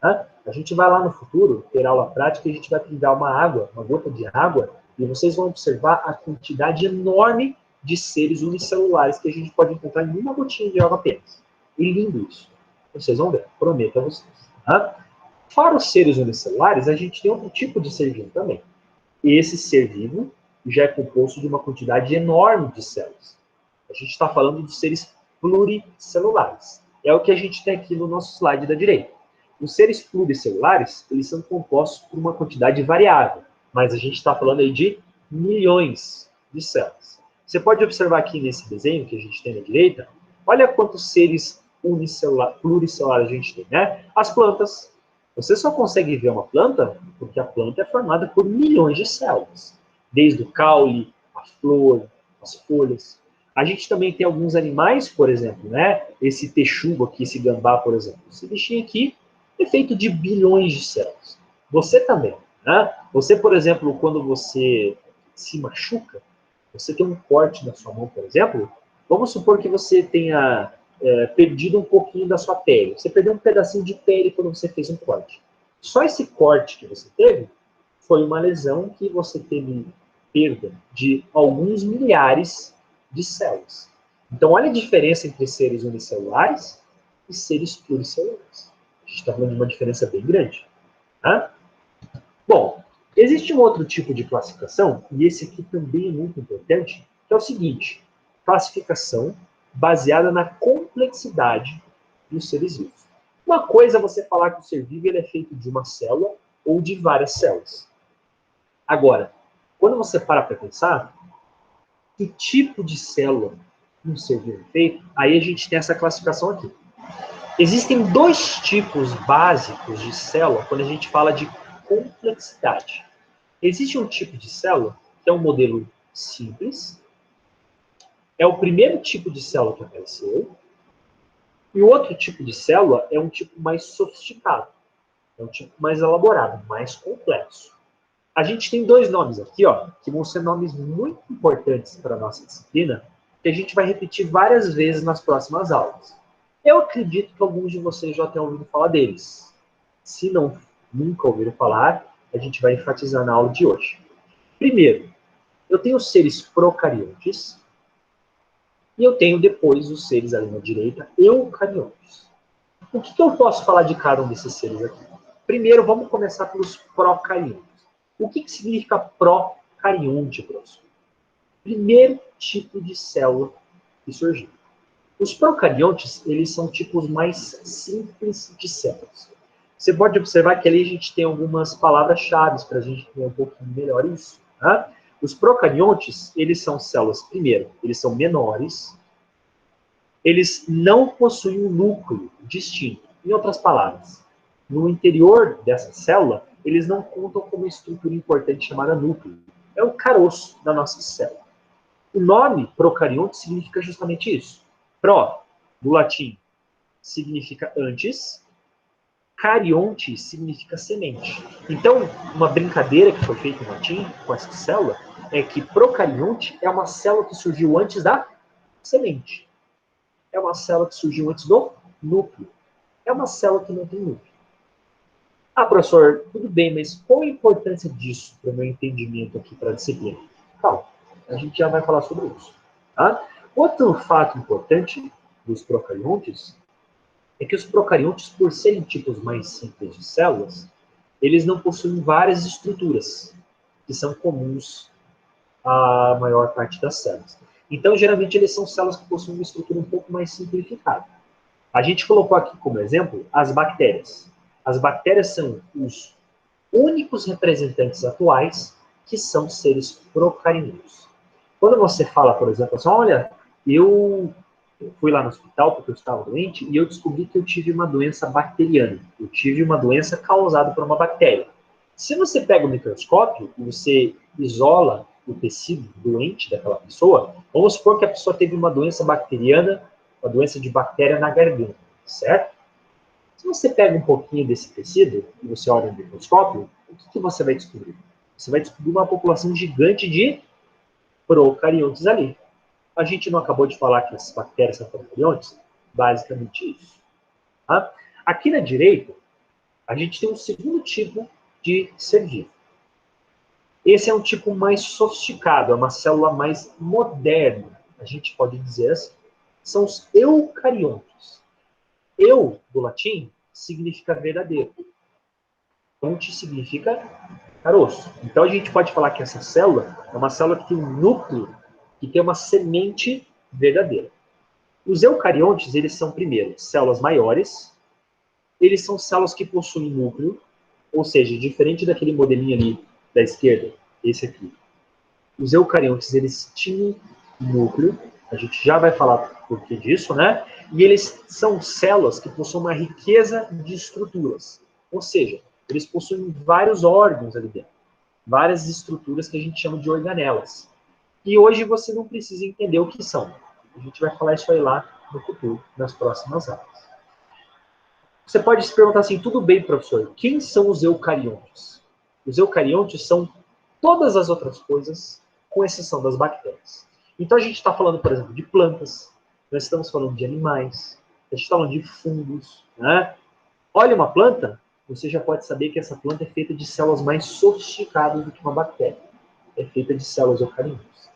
Tá? A gente vai lá no futuro, ter aula prática, e a gente vai pingar uma gota de água, e vocês vão observar a quantidade enorme de seres unicelulares que a gente pode encontrar em uma gotinha de água apenas. E lindo isso. Vocês vão ver, prometo a vocês. Tá? Fora os seres unicelulares, a gente tem outro tipo de ser vivo também. Esse ser vivo já é composto de uma quantidade enorme de células. A gente está falando dos seres pluricelulares. É o que a gente tem aqui no nosso slide da direita. Os seres pluricelulares, eles são compostos por uma quantidade variável, mas a gente está falando aí de milhões de células. Você pode observar aqui nesse desenho que a gente tem na direita, olha quantos seres pluricelulares a gente tem, né? As plantas. Você só consegue ver uma planta porque a planta é formada por milhões de células. Desde o caule, a flor, as folhas. A gente também tem alguns animais, por exemplo, né? Esse texugo aqui, esse gambá, por exemplo. Esse bichinho aqui é feito de bilhões de células. Você também, né? Você, por exemplo, quando você se machuca, você tem um corte na sua mão, por exemplo, vamos supor que você tenha perdido um pouquinho da sua pele. Você perdeu um pedacinho de pele quando você fez um corte. Só esse corte que você teve foi uma lesão que você teve perda de alguns milhares de células. Então, olha a diferença entre seres unicelulares e seres pluricelulares. A gente está falando de uma diferença bem grande. Tá? Bom, existe um outro tipo de classificação, e esse aqui também é muito importante, que é o seguinte: classificação baseada na complexidade dos seres vivos. Uma coisa é você falar que o ser vivo ele é feito de uma célula ou de várias células. Agora, quando você para pensar, que tipo de célula um ser vivo é feito, aí a gente tem essa classificação aqui. Existem dois tipos básicos de célula quando a gente fala de complexidade. Existe um tipo de célula que é um modelo simples, é o primeiro tipo de célula que apareceu, e o outro tipo de célula é um tipo mais sofisticado, é um tipo mais elaborado, mais complexo. A gente tem dois nomes aqui, ó, que vão ser nomes muito importantes para a nossa disciplina, que a gente vai repetir várias vezes nas próximas aulas. Eu acredito que alguns de vocês já tenham ouvido falar deles. Se não, nunca ouviram falar, a gente vai enfatizar na aula de hoje. Primeiro, eu tenho os seres procariontes e eu tenho depois os seres ali na direita, eucariontes. O que eu posso falar de cada um desses seres aqui? Primeiro, vamos começar pelos procariontes. O que significa procarionte, professor? Primeiro tipo de célula que surgiu. Os procariontes, eles são tipos mais simples de células. Você pode observar que ali a gente tem algumas palavras-chave para a gente entender um pouquinho melhor isso. Tá? Os procariontes, eles são células, primeiro, eles são menores, eles não possuem um núcleo distinto. Em outras palavras, no interior dessa célula, eles não contam com uma estrutura importante chamada núcleo. É o caroço da nossa célula. O nome procarionte significa justamente isso. Pro, do latim, significa antes. Carionte significa semente. Então, uma brincadeira que foi feita em latim com essa célula é que procarionte é uma célula que surgiu antes da semente. É uma célula que surgiu antes do núcleo. É uma célula que não tem núcleo. Ah, professor, tudo bem, mas qual a importância disso para o meu entendimento aqui para a disciplina? Calma, a gente já vai falar sobre isso. Tá? Outro fato importante dos procariontes é que os procariontes, por serem tipos mais simples de células, eles não possuem várias estruturas, que são comuns à maior parte das células. Então, geralmente, eles são células que possuem uma estrutura um pouco mais simplificada. A gente colocou aqui como exemplo as bactérias. As bactérias são os únicos representantes atuais que são seres procariontos. Quando você fala, por exemplo, assim, olha, eu fui lá no hospital porque eu estava doente e eu descobri que eu tive uma doença bacteriana. Eu tive uma doença causada por uma bactéria. Se você pega o microscópio e você isola o tecido doente daquela pessoa, vamos supor que a pessoa teve uma doença bacteriana, uma doença de bactéria na garganta, certo? Se você pega um pouquinho desse tecido e você olha no microscópio, o que você vai descobrir? Você vai descobrir uma população gigante de procariontes ali. A gente não acabou de falar que as bactérias são procariontes? Basicamente isso. Tá? Aqui na direita, a gente tem um segundo tipo de ser vivo. Esse é um tipo mais sofisticado, é uma célula mais moderna, a gente pode dizer assim. São os eucariontes. Eu, do latim, significa verdadeiro. Onte significa caroço. Então a gente pode falar que essa célula é uma célula que tem um núcleo, que tem uma semente verdadeira. Os eucariontes, eles são, primeiro, células maiores, eles são células que possuem núcleo, ou seja, diferente daquele modelinho ali da esquerda, esse aqui. Os eucariontes, eles tinham núcleo, a gente já vai falar por que disso, né? E eles são células que possuem uma riqueza de estruturas, ou seja, eles possuem vários órgãos ali dentro, várias estruturas que a gente chama de organelas. E hoje você não precisa entender o que são. A gente vai falar isso aí lá no futuro, nas próximas aulas. Você pode se perguntar assim, tudo bem, professor, quem são os eucariontes? Os eucariontes são todas as outras coisas, com exceção das bactérias. Então a gente está falando, por exemplo, de plantas, nós estamos falando de animais, a gente está falando de fungos. Né? Olha uma planta, você já pode saber que essa planta é feita de células mais sofisticadas do que uma bactéria. É feita de células eucariontes.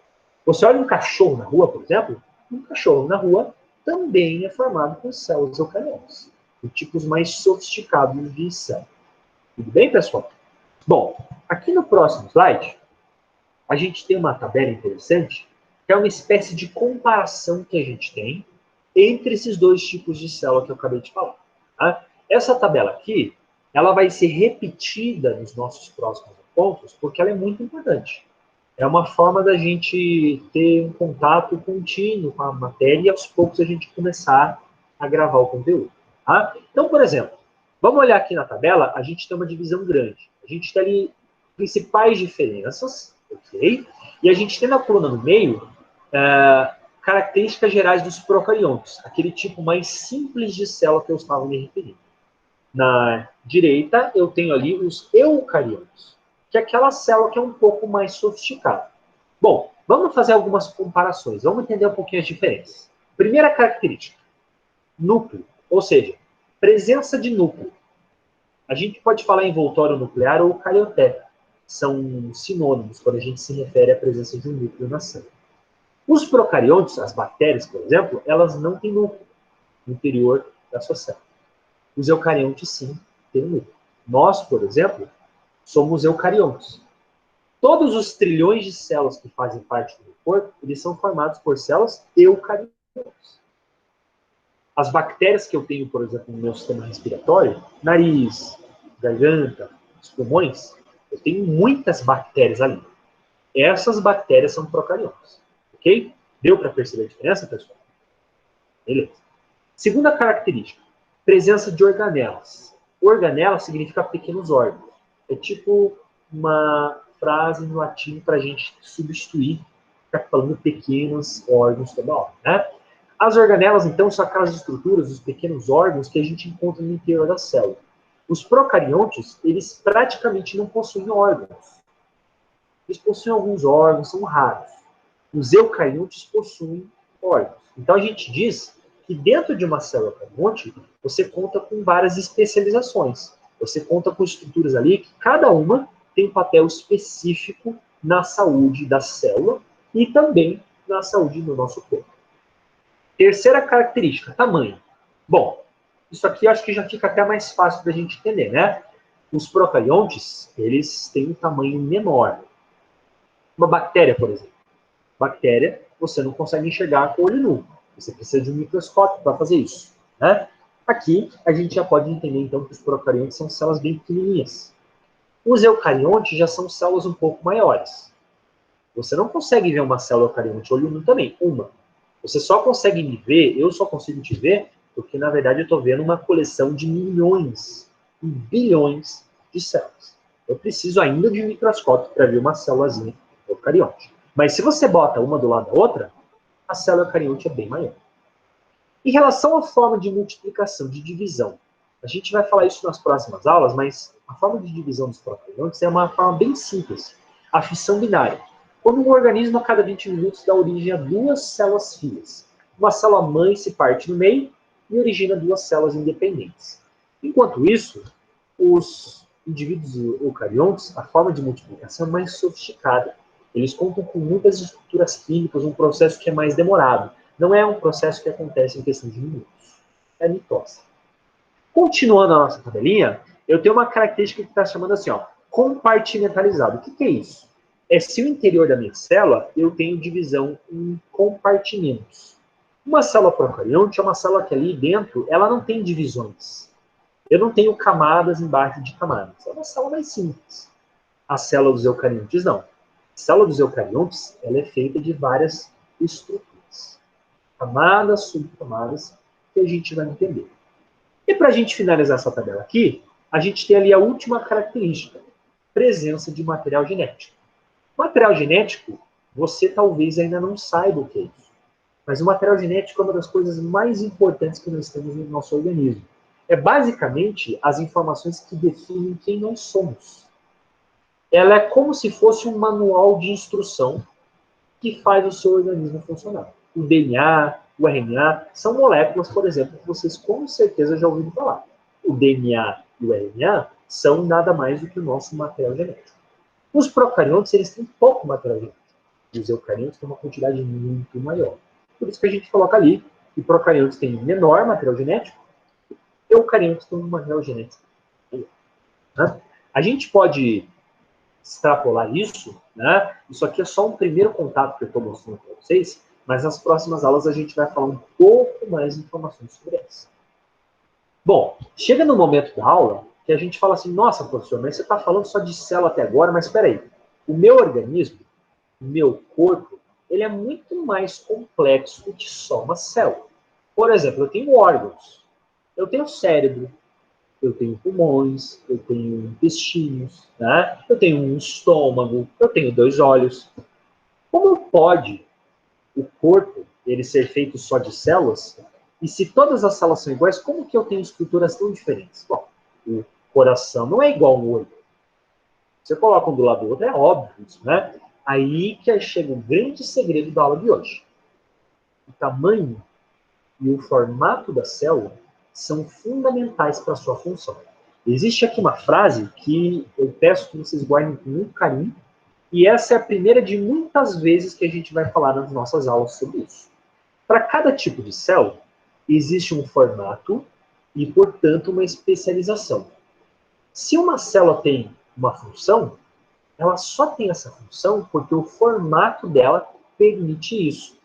Você olha um cachorro na rua, por exemplo, um cachorro na rua também é formado por células eucariontes, de tipos mais sofisticados de célula. Tudo bem, pessoal? Bom, aqui no próximo slide, a gente tem uma tabela interessante, que é uma espécie de comparação que a gente tem entre esses dois tipos de célula que eu acabei de falar. Tá? Essa tabela aqui, ela vai ser repetida nos nossos próximos pontos, porque ela é muito importante. É uma forma da gente ter um contato contínuo com a matéria e aos poucos a gente começar a gravar o conteúdo. Tá? Então, por exemplo, vamos olhar aqui na tabela, a gente tem uma divisão grande. A gente tem ali principais diferenças, ok? E a gente tem na coluna no meio características gerais dos procariontes, aquele tipo mais simples de célula que eu estava me referindo. Na direita, eu tenho ali os eucariontes, que é aquela célula que é um pouco mais sofisticada. Bom, vamos fazer algumas comparações, vamos entender um pouquinho as diferenças. Primeira característica, núcleo, ou seja, presença de núcleo. A gente pode falar envoltório nuclear ou carioté. São sinônimos quando a gente se refere à presença de um núcleo na célula. Os procariontes, as bactérias, por exemplo, elas não têm núcleo no interior da sua célula. Os eucariontes, sim, têm núcleo. Nós, por exemplo, somos eucariontes. Todos os trilhões de células que fazem parte do corpo, eles são formados por células eucariontes. As bactérias que eu tenho, por exemplo, no meu sistema respiratório, nariz, garganta, os pulmões, eu tenho muitas bactérias ali. Essas bactérias são procariontes. Ok? Deu para perceber a diferença, pessoal? Beleza. Segunda característica, presença de organelas. Organela significa pequenos órgãos. É tipo uma frase no latim para a gente substituir, ficar falando pequenos órgãos toda hora, né? As organelas, então, são aquelas estruturas, os pequenos órgãos que a gente encontra no interior da célula. Os procariontes, eles praticamente não possuem órgãos. Eles possuem alguns órgãos, são raros. Os eucariontes possuem órgãos. Então, a gente diz que dentro de uma célula eucarionte, você conta com várias especializações. Você conta com estruturas ali que cada uma tem um papel específico na saúde da célula e também na saúde do nosso corpo. Terceira característica, tamanho. Bom, isso aqui eu acho que já fica até mais fácil da gente entender, né? Os procariontes, eles têm um tamanho menor. Uma bactéria, por exemplo. Bactéria, você não consegue enxergar com o olho nu. Você precisa de um microscópio para fazer isso, né? Aqui, a gente já pode entender, então, que os procariontes são células bem pequenininhas. Os eucariontes já são células um pouco maiores. Você não consegue ver uma célula eucarionte olho nu também, uma. Você só consegue me ver, eu só consigo te ver, porque na verdade eu estou vendo uma coleção de milhões e bilhões de células. Eu preciso ainda de um microscópio para ver uma célulazinha eucarionte. Mas se você bota uma do lado da outra, a célula eucarionte é bem maior. Em relação à forma de multiplicação, de divisão, a gente vai falar isso nas próximas aulas, mas a forma de divisão dos procariontes é uma forma bem simples, a fissão binária. Quando um organismo a cada 20 minutos dá origem a duas células filhas. Uma célula mãe se parte no meio e origina duas células independentes. Enquanto isso, os indivíduos eucariontes, a forma de multiplicação é mais sofisticada. Eles contam com muitas estruturas químicas, um processo que é mais demorado. Não é um processo que acontece em questão de minutos. É mitose. Continuando a nossa tabelinha, eu tenho uma característica que está chamando assim, ó, compartimentalizado. O que é isso? É se o interior da minha célula eu tenho divisão em compartimentos. Uma célula procarionte é uma célula que ali dentro ela não tem divisões. Eu não tenho camadas embaixo de camadas. É uma célula mais simples. A célula dos eucariontes não. A célula dos eucariontes ela é feita de várias estruturas. Camadas, subcamadas, que a gente vai entender. E para a gente finalizar essa tabela aqui, a gente tem ali a última característica, presença de material genético. Material genético, você talvez ainda não saiba o que é isso. Mas o material genético é uma das coisas mais importantes que nós temos no nosso organismo. É basicamente as informações que definem quem nós somos. Ela é como se fosse um manual de instrução que faz o seu organismo funcionar. O DNA, o RNA, são moléculas, por exemplo, que vocês com certeza já ouviram falar. O DNA e o RNA são nada mais do que o nosso material genético. Os procariontes, eles têm pouco material genético. E os eucariontes têm uma quantidade muito maior. Por isso que a gente coloca ali que procariontes têm menor material genético, eucariontes têm um material genético maior. Né? A gente pode extrapolar isso, né? Isso aqui é só um primeiro contato que eu estou mostrando para vocês, mas nas próximas aulas a gente vai falar um pouco mais de informações sobre isso. Bom, chega no momento da aula que a gente fala assim, nossa, professor, mas você está falando só de célula até agora, mas espera aí, o meu organismo, o meu corpo, ele é muito mais complexo do que só uma célula. Por exemplo, eu tenho órgãos, eu tenho cérebro, eu tenho pulmões, eu tenho intestinos, né? Eu tenho um estômago, eu tenho 2 olhos. Como pode o corpo ele ser feito só de células? E se todas as células são iguais, como que eu tenho estruturas tão diferentes? Bom, o coração não é igual ao olho. Você coloca um do lado do outro, é óbvio isso, né? Aí que chega o grande segredo da aula de hoje. O tamanho e o formato da célula são fundamentais para a sua função. Existe aqui uma frase que eu peço que vocês guardem com muito carinho, e essa é a primeira de muitas vezes que a gente vai falar nas nossas aulas sobre isso. Para cada tipo de célula, existe um formato e, portanto, uma especialização. Se uma célula tem uma função, ela só tem essa função porque o formato dela permite isso.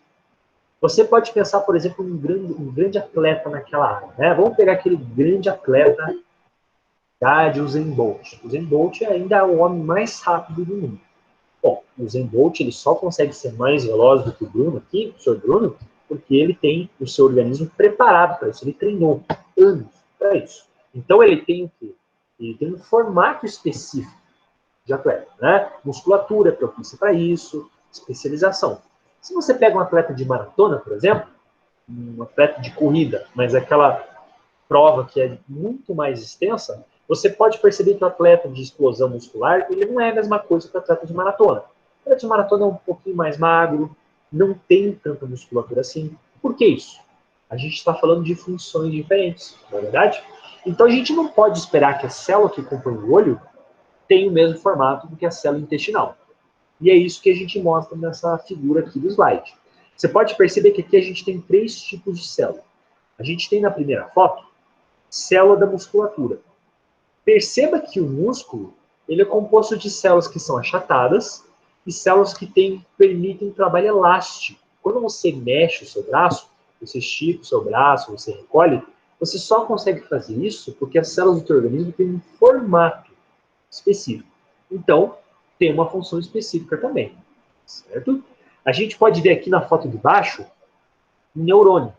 Você pode pensar, por exemplo, em um grande atleta naquela área. Né? Vamos pegar aquele grande atleta de Usain Bolt. O Usain Bolt ainda é o homem mais rápido do mundo. Bom, o Usain Bolt ele só consegue ser mais veloz do que o Bruno aqui, o senhor Bruno, porque ele tem o seu organismo preparado para isso. Ele treinou anos para isso. Então ele tem o quê? Ele tem um formato específico de atleta, né? Musculatura propícia para isso, especialização. Se você pega um atleta de maratona, por exemplo, um atleta de corrida, mas aquela prova que é muito mais extensa, você pode perceber que o atleta de explosão muscular, ele não é a mesma coisa que o atleta de maratona. O atleta de maratona é um pouquinho mais magro, não tem tanta musculatura assim. Por que isso? A gente está falando de funções diferentes, não é verdade? Então a gente não pode esperar que a célula que compõe o olho tenha o mesmo formato do que a célula intestinal. E é isso que a gente mostra nessa figura aqui do slide. Você pode perceber que aqui a gente tem 3 tipos de célula. A gente tem na primeira foto célula da musculatura. Perceba que o músculo ele é composto de células que são achatadas e células que permitem um trabalho elástico. Quando você mexe o seu braço, você estica o seu braço, você recolhe, você só consegue fazer isso porque as células do seu organismo têm um formato específico. Então, tem uma função específica também. Certo? A gente pode ver aqui na foto de baixo um neurônio.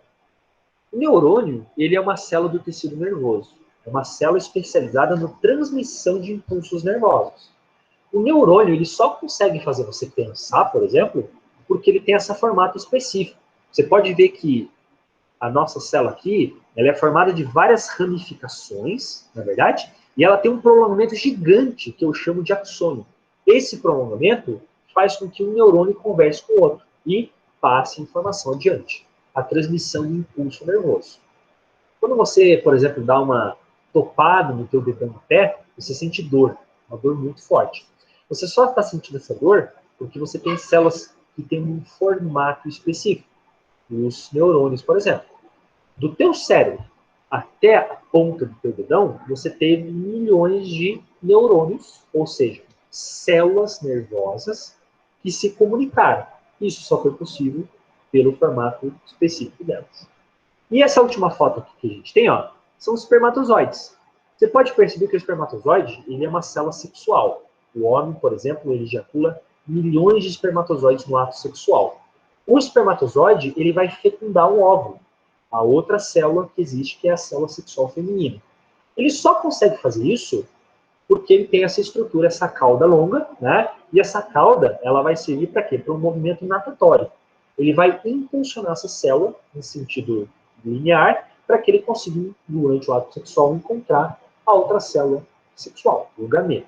O neurônio, ele é uma célula do tecido nervoso. É uma célula especializada na transmissão de impulsos nervosos. O neurônio, ele só consegue fazer você pensar, por exemplo, porque ele tem esse formato específico. Você pode ver que a nossa célula aqui, ela é formada de várias ramificações, na verdade, e ela tem um prolongamento gigante, que eu chamo de axônio. Esse prolongamento faz com que um neurônio converse com o outro e passe informação adiante. A transmissão de impulso nervoso. Quando você, por exemplo, dá uma topada no teu dedão do pé, você sente dor, uma dor muito forte. Você só está sentindo essa dor porque você tem células que têm um formato específico. Os neurônios, por exemplo. Do teu cérebro até a ponta do teu dedão, você teve milhões de neurônios, ou seja, células nervosas que se comunicaram. Isso só foi possível pelo formato específico delas. E essa última foto aqui que a gente tem, ó, são os espermatozoides. Você pode perceber que o espermatozoide ele é uma célula sexual. O homem, por exemplo, ele ejacula milhões de espermatozoides no ato sexual. O espermatozoide ele vai fecundar um óvulo, a outra célula que existe, que é a célula sexual feminina. Ele só consegue fazer isso porque ele tem essa estrutura, essa cauda longa, né? E essa cauda, ela vai servir para quê? Para um movimento natatório. Ele vai impulsionar essa célula em sentido linear para que ele consiga, durante o ato sexual, encontrar a outra célula sexual, o gamete.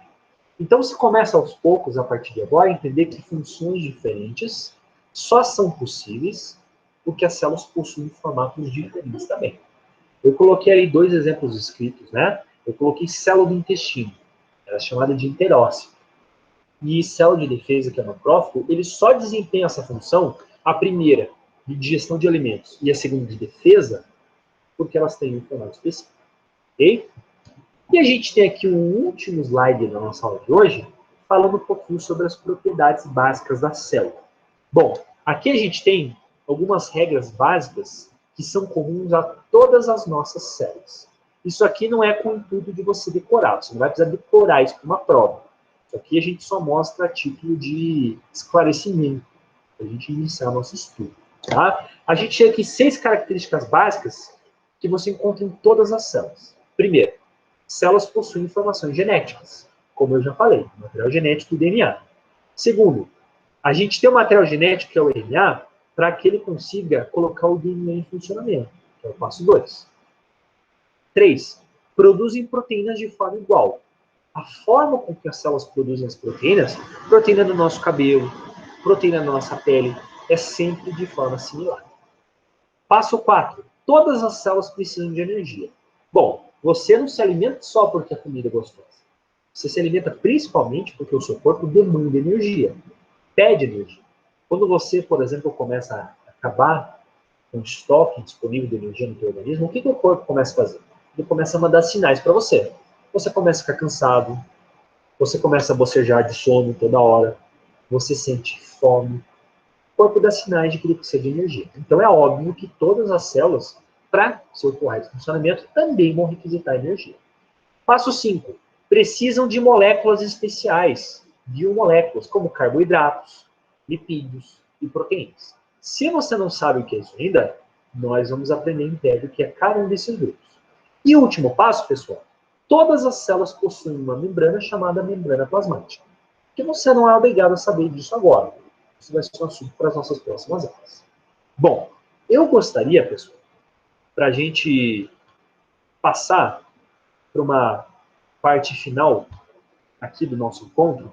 Então, se começa aos poucos, a partir de agora, a entender que funções diferentes só são possíveis porque as células possuem formatos diferentes também. Eu coloquei aí 2 exemplos escritos, né? Eu coloquei célula do intestino, ela é chamada de enterócito. E célula de defesa, que é macrófago, ele só desempenha essa função, a primeira, de digestão de alimentos, e a segunda, de defesa, porque elas têm um formato específico. Ok? E a gente tem aqui um último slide da nossa aula de hoje, falando um pouquinho sobre as propriedades básicas da célula. Bom, aqui a gente tem algumas regras básicas que são comuns a todas as nossas células. Isso aqui não é com o intuito de você decorar, você não vai precisar decorar isso para uma prova. Isso aqui a gente só mostra a título de esclarecimento, para a gente iniciar nosso estudo. Tá? A gente tem aqui 6 características básicas que você encontra em todas as células. Primeiro, células possuem informações genéticas, como eu já falei, material genético e DNA. Segundo, a gente tem o material genético, que é o RNA, para que ele consiga colocar o DNA em funcionamento, que é o passo 2. 3. Produzem proteínas de forma igual. A forma com que as células produzem as proteínas, proteína do nosso cabelo, proteína da nossa pele, é sempre de forma similar. Passo 4. Todas as células precisam de energia. Bom, Você não se alimenta só porque a comida é gostosa. Você se alimenta principalmente porque o seu corpo demanda energia, pede energia. Quando você, por exemplo, começa a acabar com o estoque disponível de energia no seu organismo, o que o corpo começa a fazer? Ele começa a mandar sinais para você. Você começa a ficar cansado, você começa a bocejar de sono toda hora, você sente fome. O corpo dá sinais de que ele precisa de energia. Então é óbvio que todas as células, para seu correto funcionamento, também vão requisitar energia. Passo 5. Precisam de moléculas especiais, biomoléculas, como carboidratos, lipídios e proteínas. Se você não sabe o que é isso ainda, nós vamos aprender em breve o que é cada um desses grupos. E o último passo, pessoal, todas as células possuem uma membrana chamada membrana plasmática, que você não é obrigado a saber disso agora. Isso vai ser um assunto para as nossas próximas aulas. Bom, eu gostaria, pessoal, para a gente passar para uma parte final aqui do nosso encontro,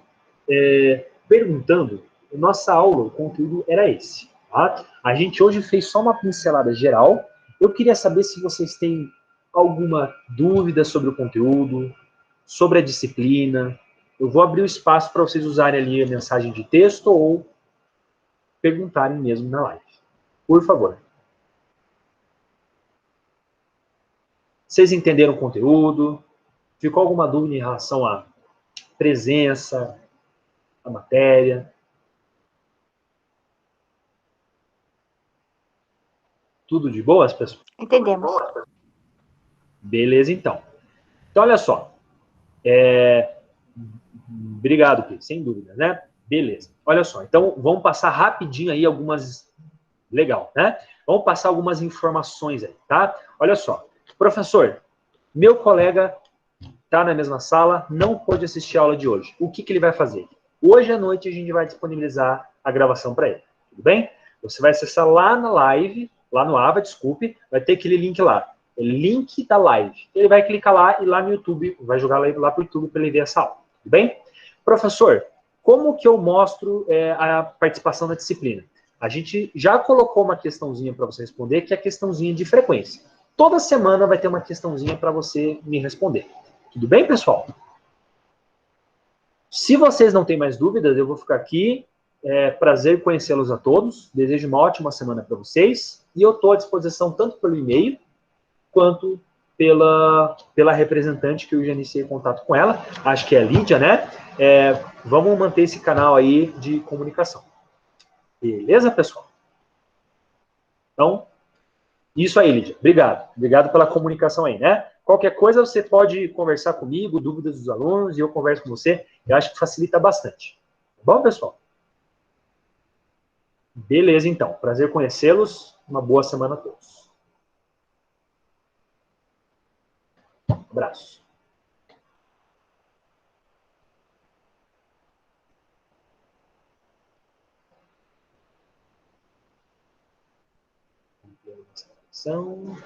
perguntando, nossa aula, o conteúdo era esse. Tá? A gente hoje fez só uma pincelada geral. Eu queria saber se vocês têm alguma dúvida sobre o conteúdo, sobre a disciplina. Eu vou abrir o espaço para vocês usarem ali a mensagem de texto ou perguntarem mesmo na live. Por favor. Vocês entenderam o conteúdo? Ficou alguma dúvida em relação à presença, à matéria? Tudo de boas, pessoal? Entendemos. Beleza, então. Então, olha só. Obrigado, Cris, sem dúvida, né? Beleza. Olha só, então vamos passar rapidinho aí algumas... Legal, né? Vamos passar algumas informações aí, tá? Olha só. Professor, meu colega está na mesma sala, não pôde assistir a aula de hoje. O que ele vai fazer? Hoje à noite a gente vai disponibilizar a gravação para ele. Tudo bem? Você vai acessar lá na live, lá no Ava, desculpe, vai ter aquele link lá. O link da live. Ele vai clicar lá e lá no YouTube, vai jogar lá para o YouTube para ele ver essa aula. Tudo bem? Professor, como que eu mostro a participação na disciplina? A gente já colocou uma questãozinha para você responder, que é a questãozinha de frequência. Toda semana vai ter uma questãozinha para você me responder. Tudo bem, pessoal? Se vocês não têm mais dúvidas, eu vou ficar aqui. Prazer conhecê-los a todos. Desejo uma ótima semana para vocês. E eu estou à disposição tanto pelo e-mail, quanto pela representante que eu já iniciei contato com ela. Acho que é a Lídia, né? Vamos manter esse canal aí de comunicação. Beleza, pessoal? Então, isso aí, Lídia. Obrigado. Obrigado pela comunicação aí, né? Qualquer coisa você pode conversar comigo, dúvidas dos alunos, e eu converso com você. Eu acho que facilita bastante. Tá bom, pessoal? Beleza, então. Prazer conhecê-los. Uma boa semana a todos. Um abraço. São